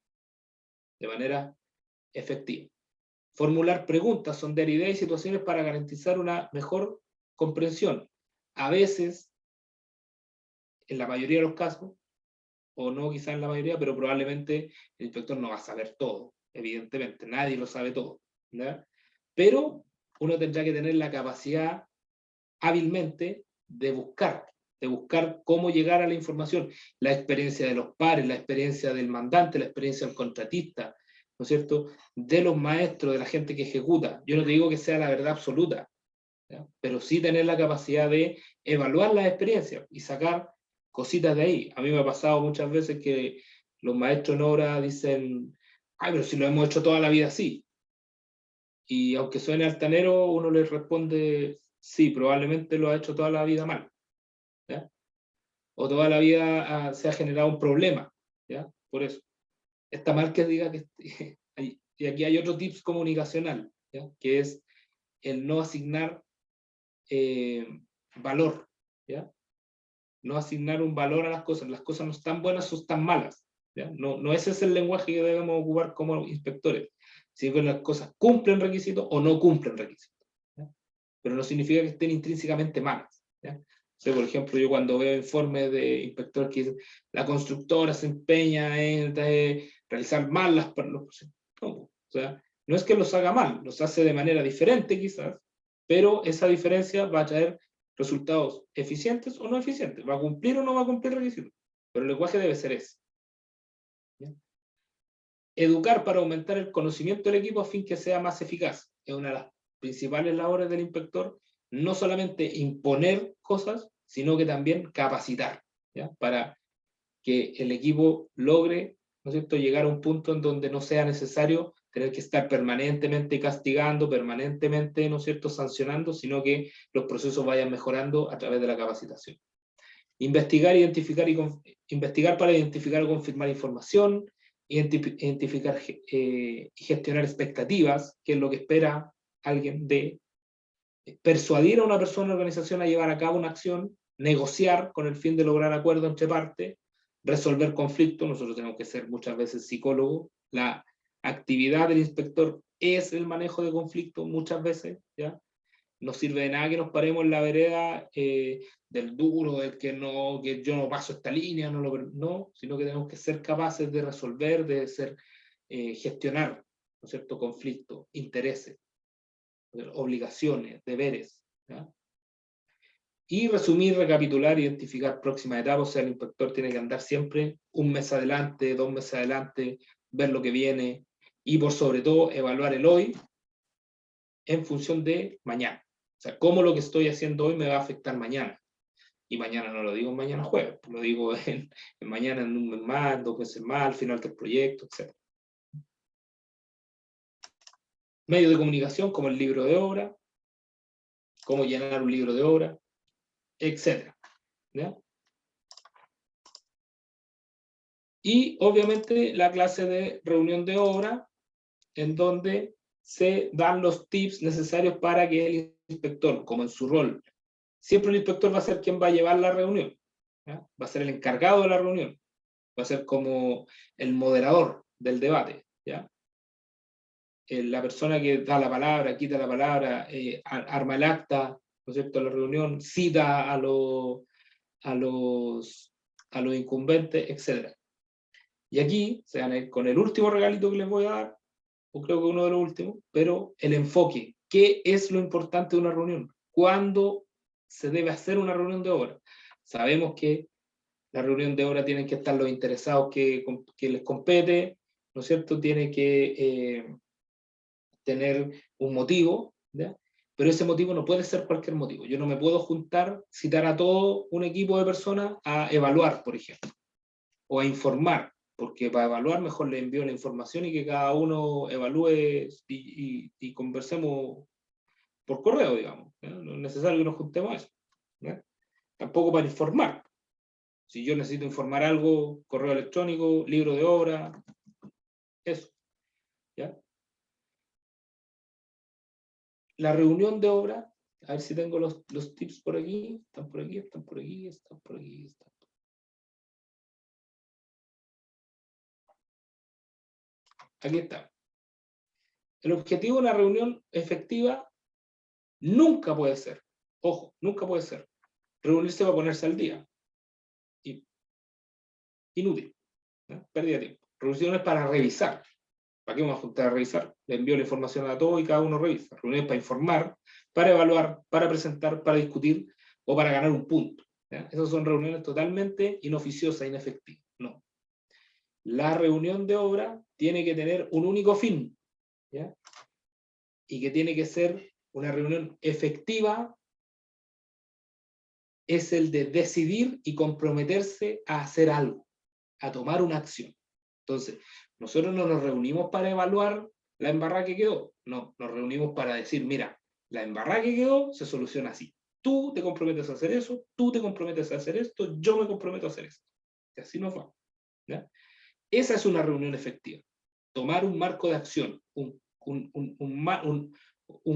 De manera efectiva. Formular preguntas, sondear ideas y situaciones para garantizar una mejor comprensión. A veces, en la mayoría de los casos, o no quizás en la mayoría, pero probablemente el inspector no va a saber todo, evidentemente, nadie lo sabe todo. ¿Ya? Pero uno tendrá que tener la capacidad hábilmente de buscar cómo llegar a la información, la experiencia de los pares, la experiencia del mandante, la experiencia del contratista, ¿no es cierto?, de los maestros, de la gente que ejecuta. Yo no te digo que sea la verdad absoluta, ¿ya? Pero sí tener la capacidad de evaluar las experiencias y sacar cositas de ahí. A mí me ha pasado muchas veces que los maestros en obra dicen, ay, pero si lo hemos hecho toda la vida así. Y aunque suene altanero, uno les responde, sí, probablemente lo ha hecho toda la vida mal. ¿Ya? O toda la vida se ha generado un problema. ¿Ya? Por eso. Está mal que diga que... y aquí hay otro tips comunicacional, ¿ya? Que es el no asignar valor. ¿Ya? No asignar un valor a las cosas. Las cosas no están buenas o están malas. ¿Ya? No ese es el lenguaje que debemos ocupar como inspectores. Si las cosas cumplen requisitos o no cumplen requisitos. ¿Ya? Pero no significa que estén intrínsecamente malas. ¿Ya? O sea, por ejemplo, yo cuando veo informes de inspectores que dicen la constructora se empeña en realizar mal las procesos. No, o sea, no es que los haga mal, los hace de manera diferente quizás, pero esa diferencia va a traer resultados eficientes o no eficientes. ¿Va a cumplir o no va a cumplir requisitos? Pero el lenguaje debe ser ese. ¿Ya? Educar para aumentar el conocimiento del equipo a fin que sea más eficaz. Es una de las principales labores del inspector, no solamente imponer cosas, sino que también capacitar, ¿ya? Para que el equipo logre, ¿no es cierto?, llegar a un punto en donde no sea necesario tener que estar permanentemente castigando, permanentemente, ¿no es cierto?, sancionando, sino que los procesos vayan mejorando a través de la capacitación. Investigar para identificar o confirmar información, identificar y gestionar expectativas, que es lo que espera alguien de persuadir a una persona o organización a llevar a cabo una acción, negociar con el fin de lograr acuerdo entre partes, resolver conflictos. Nosotros tenemos que ser muchas veces psicólogos. La actividad del inspector es el manejo de conflictos muchas veces, ¿ya? No sirve de nada que nos paremos en la vereda del duro, del que no, que yo no paso esta línea, no, sino que tenemos que ser capaces de resolver, de gestionar, ¿no es cierto?, conflictos, intereses, obligaciones, deberes. ¿Ya? Y resumir, recapitular, identificar próximas etapas. O sea, el inspector tiene que andar siempre un mes adelante, 2 meses adelante, ver lo que viene y por sobre todo evaluar el hoy en función de mañana. O sea, cómo lo que estoy haciendo hoy me va a afectar mañana. Y mañana no lo digo mañana jueves, lo digo en mañana, en un mes más, 2 meses más, al final del proyecto, etc. Medios de comunicación como el libro de obra, cómo llenar un libro de obra, etc. ¿Ya? Y obviamente la clase de reunión de obra, en donde se dan los tips necesarios para que el inspector, como en su rol, siempre el inspector va a ser quien va a llevar la reunión, ¿ya? Va a ser el encargado de la reunión, va a ser como el moderador del debate, ¿ya? La persona que da la palabra, quita la palabra, arma el acta, ¿no es cierto?, la reunión, cita a los incumbentes, etc. Y aquí se van a ir con el último regalito que les voy a dar, o creo que uno de los últimos, pero el enfoque. ¿Qué es lo importante de una reunión? ¿Cuándo se debe hacer una reunión de obra? Sabemos que la reunión de obra tienen que estar los interesados que les compete, ¿no es cierto? Tiene que tener un motivo, ¿ya? Pero ese motivo no puede ser cualquier motivo. Yo no me puedo juntar, citar a todo un equipo de personas a evaluar, por ejemplo, o a informar, porque para evaluar mejor le envío la información y que cada uno evalúe y conversemos por correo, digamos. ¿Ya? No es necesario que nos juntemos a eso. ¿Ya? Tampoco para informar. Si yo necesito informar algo, correo electrónico, libro de obra, eso. ¿Ya? La reunión de obra, a ver si tengo los tips por aquí, están por aquí, están por aquí, están por aquí, están por aquí. Aquí está. El objetivo de una reunión efectiva nunca puede ser, ojo, nunca puede ser, reunirse para ponerse al día. Inútil, ¿no? Pérdida de tiempo. Reuniones para revisar. ¿Para qué vamos a juntar a revisar? Le envío la información a todos y cada uno revisa. Reuniones para informar, para evaluar, para presentar, para discutir o para ganar un punto. ¿Ya? Esas son reuniones totalmente inoficiosas, inefectivas. No. La reunión de obra tiene que tener un único fin, ¿ya? Y que tiene que ser una reunión efectiva, es el de decidir y comprometerse a hacer algo, a tomar una acción. Entonces, nosotros no nos reunimos para evaluar la embarrada que quedó, no, nos reunimos para decir, mira, la embarrada que quedó se soluciona así. Tú te comprometes a hacer eso, tú te comprometes a hacer esto, yo me comprometo a hacer esto. Y así nos va. ¿Ya? Esa es una reunión efectiva. Tomar un marco de acción, un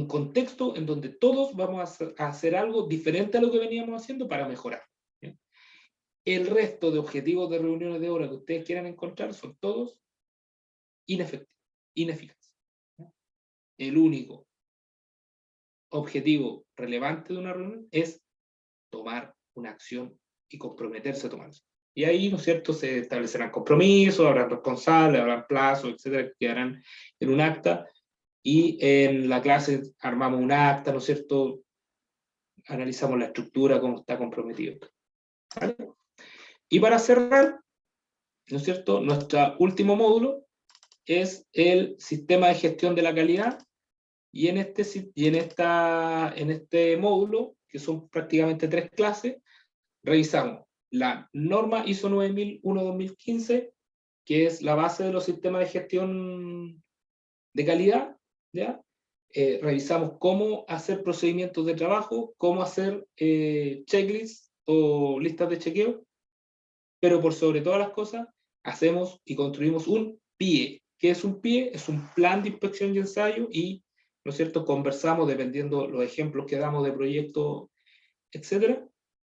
contexto en donde todos vamos a hacer algo diferente a lo que veníamos haciendo para mejorar. ¿Ya? El resto de objetivos de reuniones de obra que ustedes quieran encontrar son todos inefectivos, ineficaces. ¿Ya? El único objetivo relevante de una reunión es tomar una acción y comprometerse a tomarse. Y ahí, ¿no es cierto?, se establecerán compromisos, habrán responsables, habrán plazos, etcétera, que quedarán en un acta, y en la clase armamos un acta, ¿no es cierto?, analizamos la estructura, cómo está comprometido. ¿Vale? Y para cerrar, ¿no es cierto?, nuestro último módulo es el sistema de gestión de la calidad, y en este módulo, que son prácticamente 3 clases, revisamos la norma ISO 9001-2015, que es la base de los sistemas de gestión de calidad, ¿ya? Revisamos cómo hacer procedimientos de trabajo, cómo hacer checklists o listas de chequeo, pero por sobre todas las cosas, hacemos y construimos un PIE. ¿Qué es un PIE? Es un plan de inspección y ensayo, y, ¿no es cierto?, conversamos dependiendo los ejemplos que damos de proyectos, etcétera,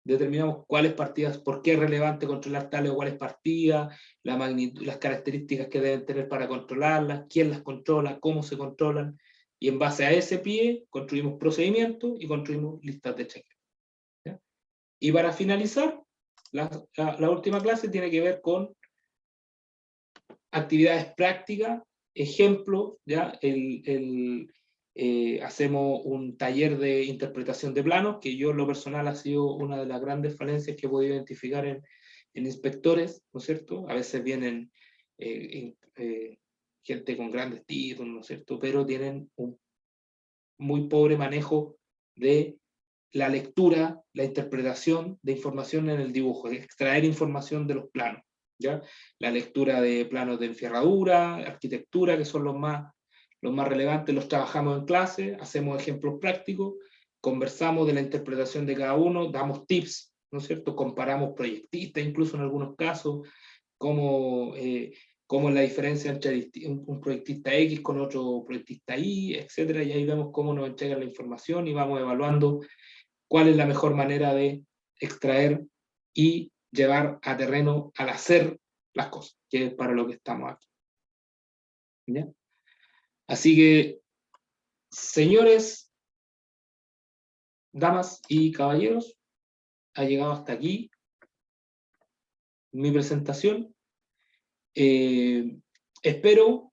determinamos cuáles partidas, por qué es relevante controlar tales o cuáles partidas, la magnitud, las características que deben tener para controlarlas, quién las controla, cómo se controlan, y en base a ese pie construimos procedimientos y construimos listas de chequeo. ¿Ya? Y para finalizar, la última clase tiene que ver con actividades prácticas, ejemplos, ¿ya? Hacemos un taller de interpretación de planos, que yo en lo personal ha sido una de las grandes falencias que he podido identificar en inspectores, ¿no es cierto? A veces vienen gente con grandes títulos, ¿no es cierto?, pero tienen un muy pobre manejo de la lectura, la interpretación de información en el dibujo, extraer información de los planos, ¿ya? La lectura de planos de enferradura, arquitectura, que son los más relevantes, los trabajamos en clase, hacemos ejemplos prácticos, conversamos de la interpretación de cada uno, damos tips, ¿no es cierto? Comparamos proyectistas, incluso en algunos casos, cómo es la diferencia entre un proyectista X con otro proyectista Y, etcétera, y ahí vemos cómo nos entregan la información y vamos evaluando cuál es la mejor manera de extraer y llevar a terreno al hacer las cosas, que es para lo que estamos aquí. ¿Ya? Así que, señores, damas y caballeros, ha llegado hasta aquí mi presentación. Espero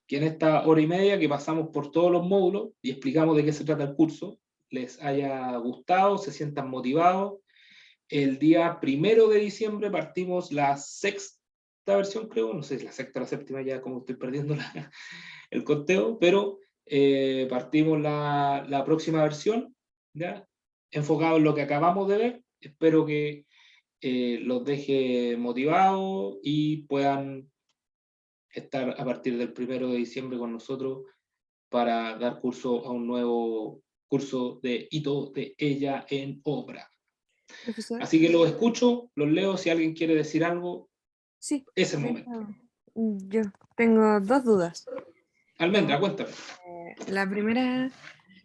que en esta hora y media que pasamos por todos los módulos y explicamos de qué se trata el curso, les haya gustado, se sientan motivados. El día 1 de diciembre partimos la sexta versión, creo, no sé si la sexta o la séptima, ya como estoy perdiendo el conteo, pero partimos la próxima versión, ¿ya? Enfocado en lo que acabamos de ver. Espero que los deje motivados y puedan estar a partir del 1 de diciembre con nosotros para dar curso a un nuevo curso de Hito de Ella en Obra. Profesor. Así que los escucho, los leo, si alguien quiere decir algo, Sí. es el momento. Yo tengo 2 dudas. Almendra, cuéntame. La primera,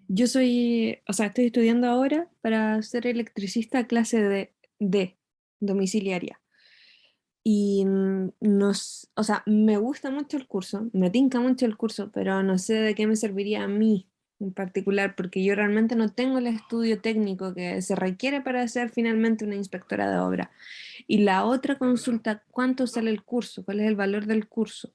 estoy estudiando ahora para ser electricista clase de domiciliaria. Y me gusta mucho el curso, me tinca mucho el curso, pero no sé de qué me serviría a mí en particular, porque yo realmente no tengo el estudio técnico que se requiere para ser finalmente una inspectora de obra. Y la otra consulta, ¿cuánto sale el curso? ¿Cuál es el valor del curso?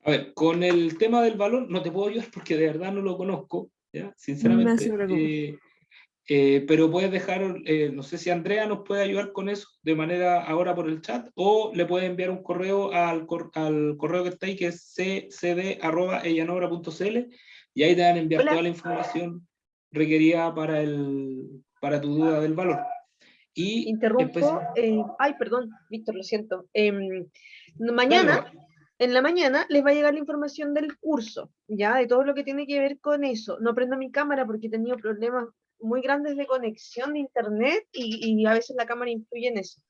A ver, con el tema del valor no te puedo ayudar porque de verdad no lo conozco, ¿ya? No se Sinceramente. preocupe. Pero puedes dejar, no sé si Andrea nos puede ayudar con eso de manera ahora por el chat, o le puede enviar un correo al correo que está ahí, que es ccd@ellanobra.cl, y ahí te van a enviar Hola. toda la información requerida para tu duda del valor. Y Interrumpo. Ay, perdón, Víctor, lo siento. Dale, En la mañana les va a llegar la información del curso, ya, de todo lo que tiene que ver con eso. No prendo mi cámara porque he tenido problemas muy grandes de conexión de internet y a veces la cámara influye en eso.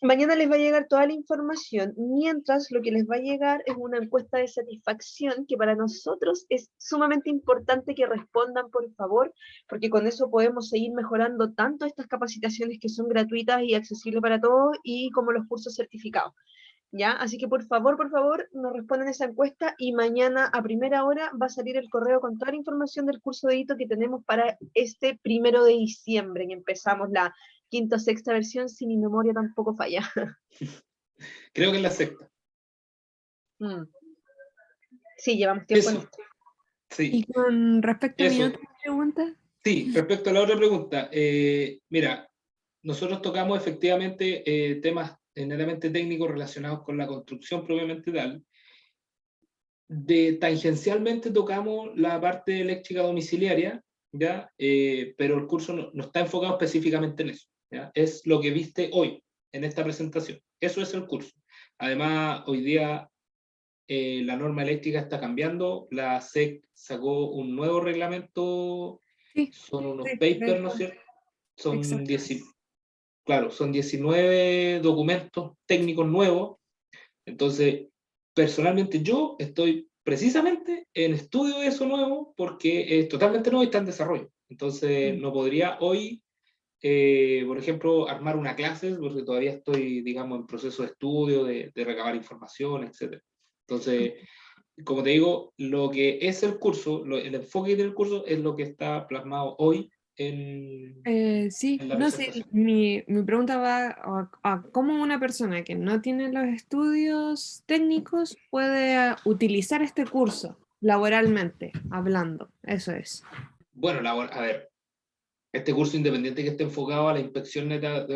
Mañana les va a llegar toda la información, mientras lo que les va a llegar es una encuesta de satisfacción que para nosotros es sumamente importante que respondan, por favor, porque con eso podemos seguir mejorando tanto estas capacitaciones que son gratuitas y accesibles para todos, y como los cursos certificados. ¿Ya? Así que por favor, nos responden esa encuesta y mañana a primera hora va a salir el correo con toda la información del curso de hito que tenemos para este 1 de diciembre, que empezamos la quinta o sexta versión, si mi memoria tampoco falla. creo que es la sexta. Sí, llevamos tiempo en Eso, esto. sí. Y con respecto a mi Eso. otra pregunta. Sí, respecto a la otra pregunta, mira, nosotros tocamos efectivamente temas netamente técnicos relacionados con la construcción propiamente tal. Tangencialmente tocamos la parte eléctrica domiciliaria, ¿ya? Pero el curso no está enfocado específicamente en eso, ¿ya? Es lo que viste hoy en esta presentación. Eso es el curso. Además, hoy día la norma eléctrica está cambiando. La SEC sacó un nuevo reglamento. Sí, Son unos sí, papers, ¿no es cierto? Son exacto. claro, son 19 documentos técnicos nuevos. Entonces, personalmente yo estoy precisamente en estudio de eso nuevo porque es totalmente nuevo y está en desarrollo. Entonces, no podría hoy, por ejemplo, armar una clase porque todavía estoy, digamos, en proceso de estudio, de recabar información, etc. Entonces, como te digo, lo que es el curso, el enfoque del curso es lo que está plasmado hoy Sí, en la no sé, presentación. mi pregunta va a cómo una persona que no tiene los estudios técnicos puede utilizar este curso laboralmente, hablando, eso es. Bueno, a ver, este curso independiente que esté enfocado a la inspección neta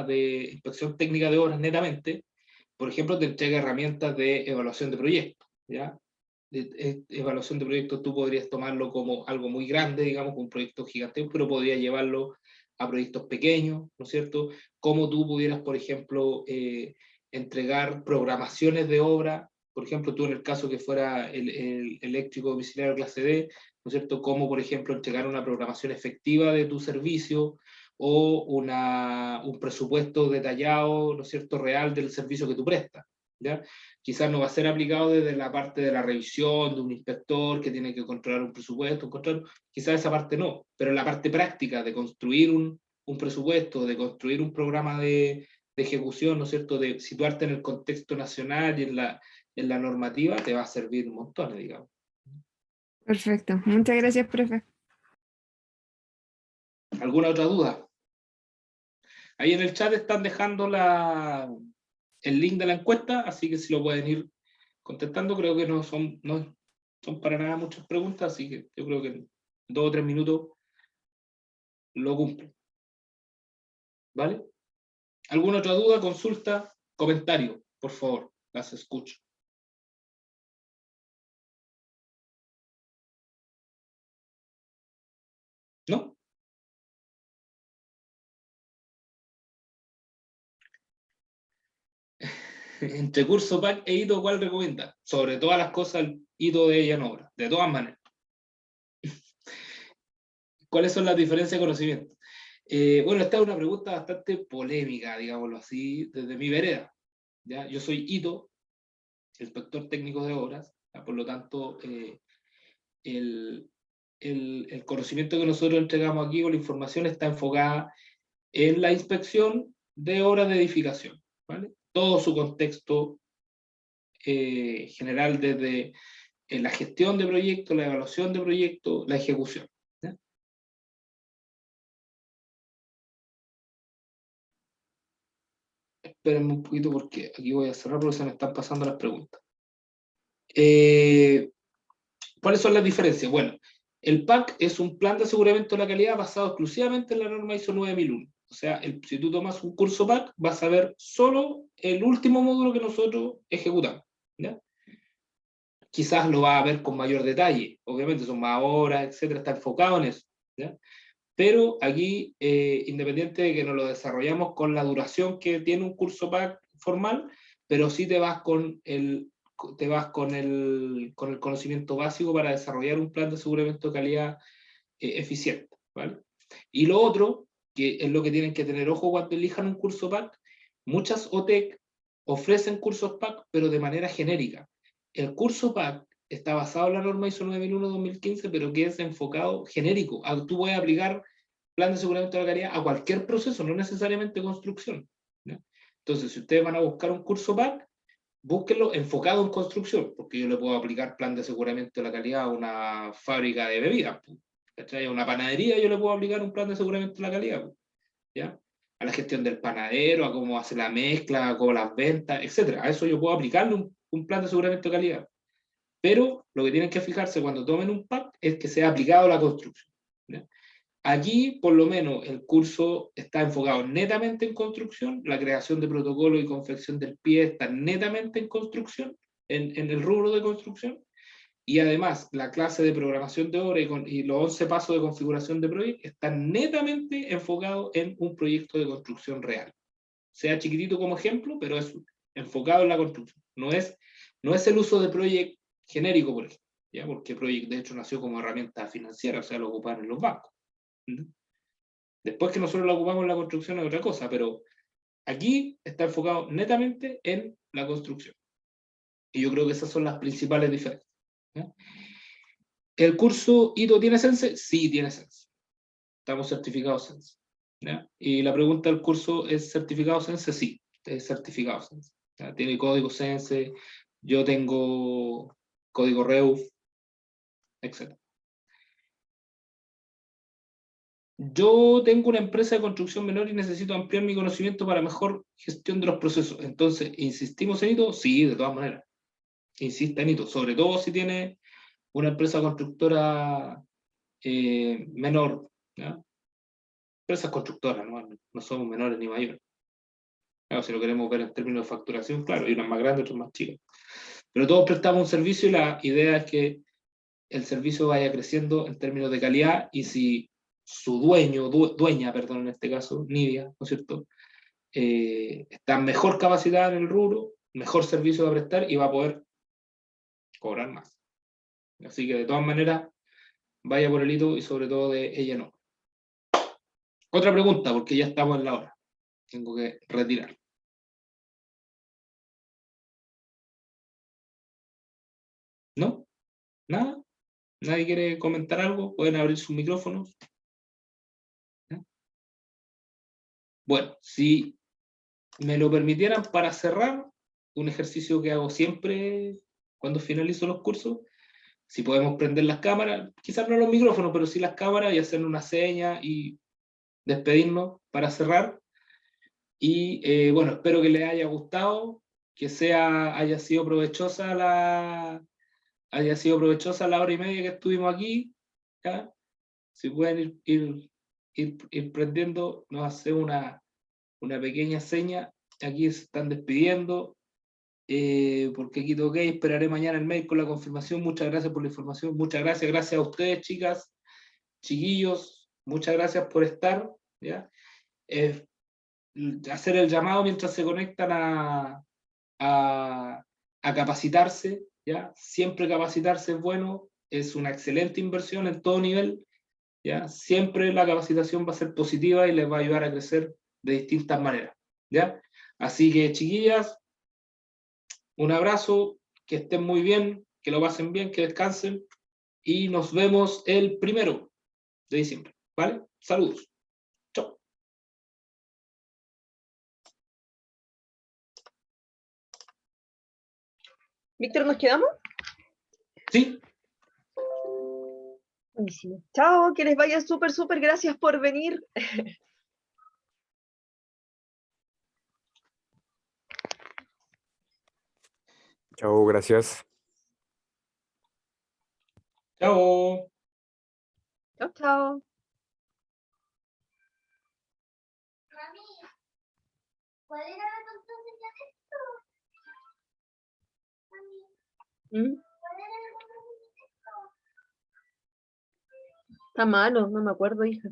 de inspección técnica de obras netamente, por ejemplo, te entrega herramientas de evaluación de proyectos, ¿ya? evaluación de proyectos tú podrías tomarlo como algo muy grande, digamos, un proyecto gigantesco, pero podrías llevarlo a proyectos pequeños, ¿no es cierto? Como tú pudieras, por ejemplo, entregar programaciones de obra, por ejemplo, tú en el caso que fuera el eléctrico domiciliario clase D, ¿no es cierto? Como, por ejemplo, entregar una programación efectiva de tu servicio o un presupuesto detallado, ¿no es cierto?, real del servicio que tú prestas, ¿ya? Quizás no va a ser aplicado desde la parte de la revisión, de un inspector que tiene que controlar un presupuesto, quizás esa parte no, pero la parte práctica de construir un presupuesto, de construir un programa de ejecución, ¿no es cierto?, de situarte en el contexto nacional y en la normativa, te va a servir un montón, digamos. Perfecto. Muchas gracias, profe. ¿Alguna otra duda? Ahí en el chat están dejando el link de la encuesta, así que si lo pueden ir contestando, creo que no son para nada muchas preguntas, así que yo creo que en 2 o 3 minutos lo cumplen. ¿Vale? ¿Alguna otra duda, consulta, comentario? Por favor, las escucho. ¿No? Entre curso PAC e hito, ¿cuál recomienda? Sobre todas las cosas, el hito de ella en obra, de todas maneras. ¿Cuáles son las diferencias de conocimiento? Bueno, esta es una pregunta bastante polémica, digámoslo así, desde mi vereda. ¿Ya? Yo soy hito, inspector técnico de obras, ¿ya? Por lo tanto, el conocimiento que nosotros entregamos aquí con la información está enfocada en la inspección de obras de edificación, ¿vale? Todo su contexto general, desde la gestión de proyectos, la evaluación de proyectos, la ejecución. ¿Ya? Espérenme un poquito porque aquí voy a cerrar porque se me están pasando las preguntas. ¿Cuáles son las diferencias? Bueno, el PAC es un plan de aseguramiento de la calidad basado exclusivamente en la norma ISO 9001. O sea, si tú tomas un curso PAC, vas a ver solo el último módulo que nosotros ejecutamos, ¿ya? Quizás lo vas a ver con mayor detalle, obviamente son más horas, etcétera, está enfocado en eso, ¿ya? Pero aquí, independiente de que nos lo desarrollamos con la duración que tiene un curso PAC formal, pero sí te vas con el conocimiento básico para desarrollar un plan de aseguramiento de calidad eficiente, ¿vale? Y lo otro, que es lo que tienen que tener ojo cuando elijan un curso PAC, muchas OTEC ofrecen cursos PAC, pero de manera genérica. El curso PAC está basado en la norma ISO 9001-2015, pero que es enfocado genérico. Tú puedes aplicar plan de aseguramiento de la calidad a cualquier proceso, no necesariamente construcción, ¿no? Entonces, si ustedes van a buscar un curso PAC, búsquenlo enfocado en construcción, porque yo le puedo aplicar plan de aseguramiento de la calidad a una fábrica de bebidas, ¿cachai? A una panadería yo le puedo aplicar un plan de aseguramiento de la calidad, ¿ya? A la gestión del panadero, a cómo hace la mezcla, a cómo las ventas, etc. A eso yo puedo aplicarle un plan de aseguramiento de calidad. Pero lo que tienen que fijarse cuando tomen un PAC es que sea aplicado a la construcción, ¿ya? Aquí, por lo menos, el curso está enfocado netamente en construcción, la creación de protocolos y confección del pie está netamente en construcción, en el rubro de construcción, y además la clase de programación de obra y los 11 pasos de configuración de proyecto están netamente enfocados en un proyecto de construcción real. Sea chiquitito como ejemplo, pero es enfocado en la construcción. No es el uso de Project genérico, por ejemplo, ¿ya? Porque Project de hecho nació como herramienta financiera, o sea, lo ocupan en los bancos. Después que nosotros la ocupamos en la construcción es otra cosa, pero aquí está enfocado netamente en la construcción. Y yo creo que esas son las principales diferencias, ¿ya? ¿El curso ITO tiene Sense? Sí, tiene Sense. Estamos certificados Sense, ¿ya? Y la pregunta del curso, ¿es certificado Sense? Sí, es certificado Sense, ¿ya? Tiene código Sense, yo tengo código REUF, etc. Yo tengo una empresa de construcción menor y necesito ampliar mi conocimiento para mejor gestión de los procesos. Entonces, ¿insistimos en hito? Sí, de todas maneras. Insista en hito, sobre todo si tiene una empresa constructora menor, ¿ya? Empresas constructoras, no somos menores ni mayores. Claro, si lo queremos ver en términos de facturación, claro, hay unas más grandes, otras más chicas. Pero todos prestamos un servicio y la idea es que el servicio vaya creciendo en términos de calidad y si su dueña, perdón, en este caso, Nidia, ¿no es cierto? Está mejor capacitada en el rubro, mejor servicio va a prestar y va a poder cobrar más. Así que de todas maneras, vaya por el hito y sobre todo de ella no. Otra pregunta, porque ya estamos en la hora. Tengo que retirar. ¿No? ¿Nada? ¿Nadie quiere comentar algo? Pueden abrir sus micrófonos. ¿Ya? Bueno, si me lo permitieran para cerrar, un ejercicio que hago siempre cuando finalizo los cursos, si podemos prender las cámaras, quizás no los micrófonos, pero sí las cámaras y hacer una seña y despedirnos para cerrar. Y bueno, espero que les haya gustado, que haya sido provechosa la hora y media que estuvimos aquí. ¿Ya? Si pueden ir prendiendo, nos hace una pequeña seña. Aquí se están despidiendo. Porque aquí toqué, esperaré mañana el mail con la confirmación. Muchas gracias por la información. Muchas gracias. Gracias a ustedes, chicas, chiquillos. Muchas gracias por estar. ¿Ya? Hacer el llamado mientras se conectan a capacitarse, ¿ya? Siempre capacitarse es bueno, es una excelente inversión en todo nivel, ¿ya? Siempre la capacitación va a ser positiva y les va a ayudar a crecer de distintas maneras, ¿ya? Así que, chiquillas, un abrazo, que estén muy bien, que lo pasen bien, que descansen y nos vemos el 1 de diciembre, ¿vale? Saludos. Chao. Víctor, ¿nos quedamos? Sí. Buenísimo. Chao, que les vaya súper, súper. Gracias por venir. Chao, gracias. Chao. Chao, chao. ¿Cuál era la contraseña de esto? ¿Mm? ¿Cuál era la contraseña de esto? Está malo, no me acuerdo, hija.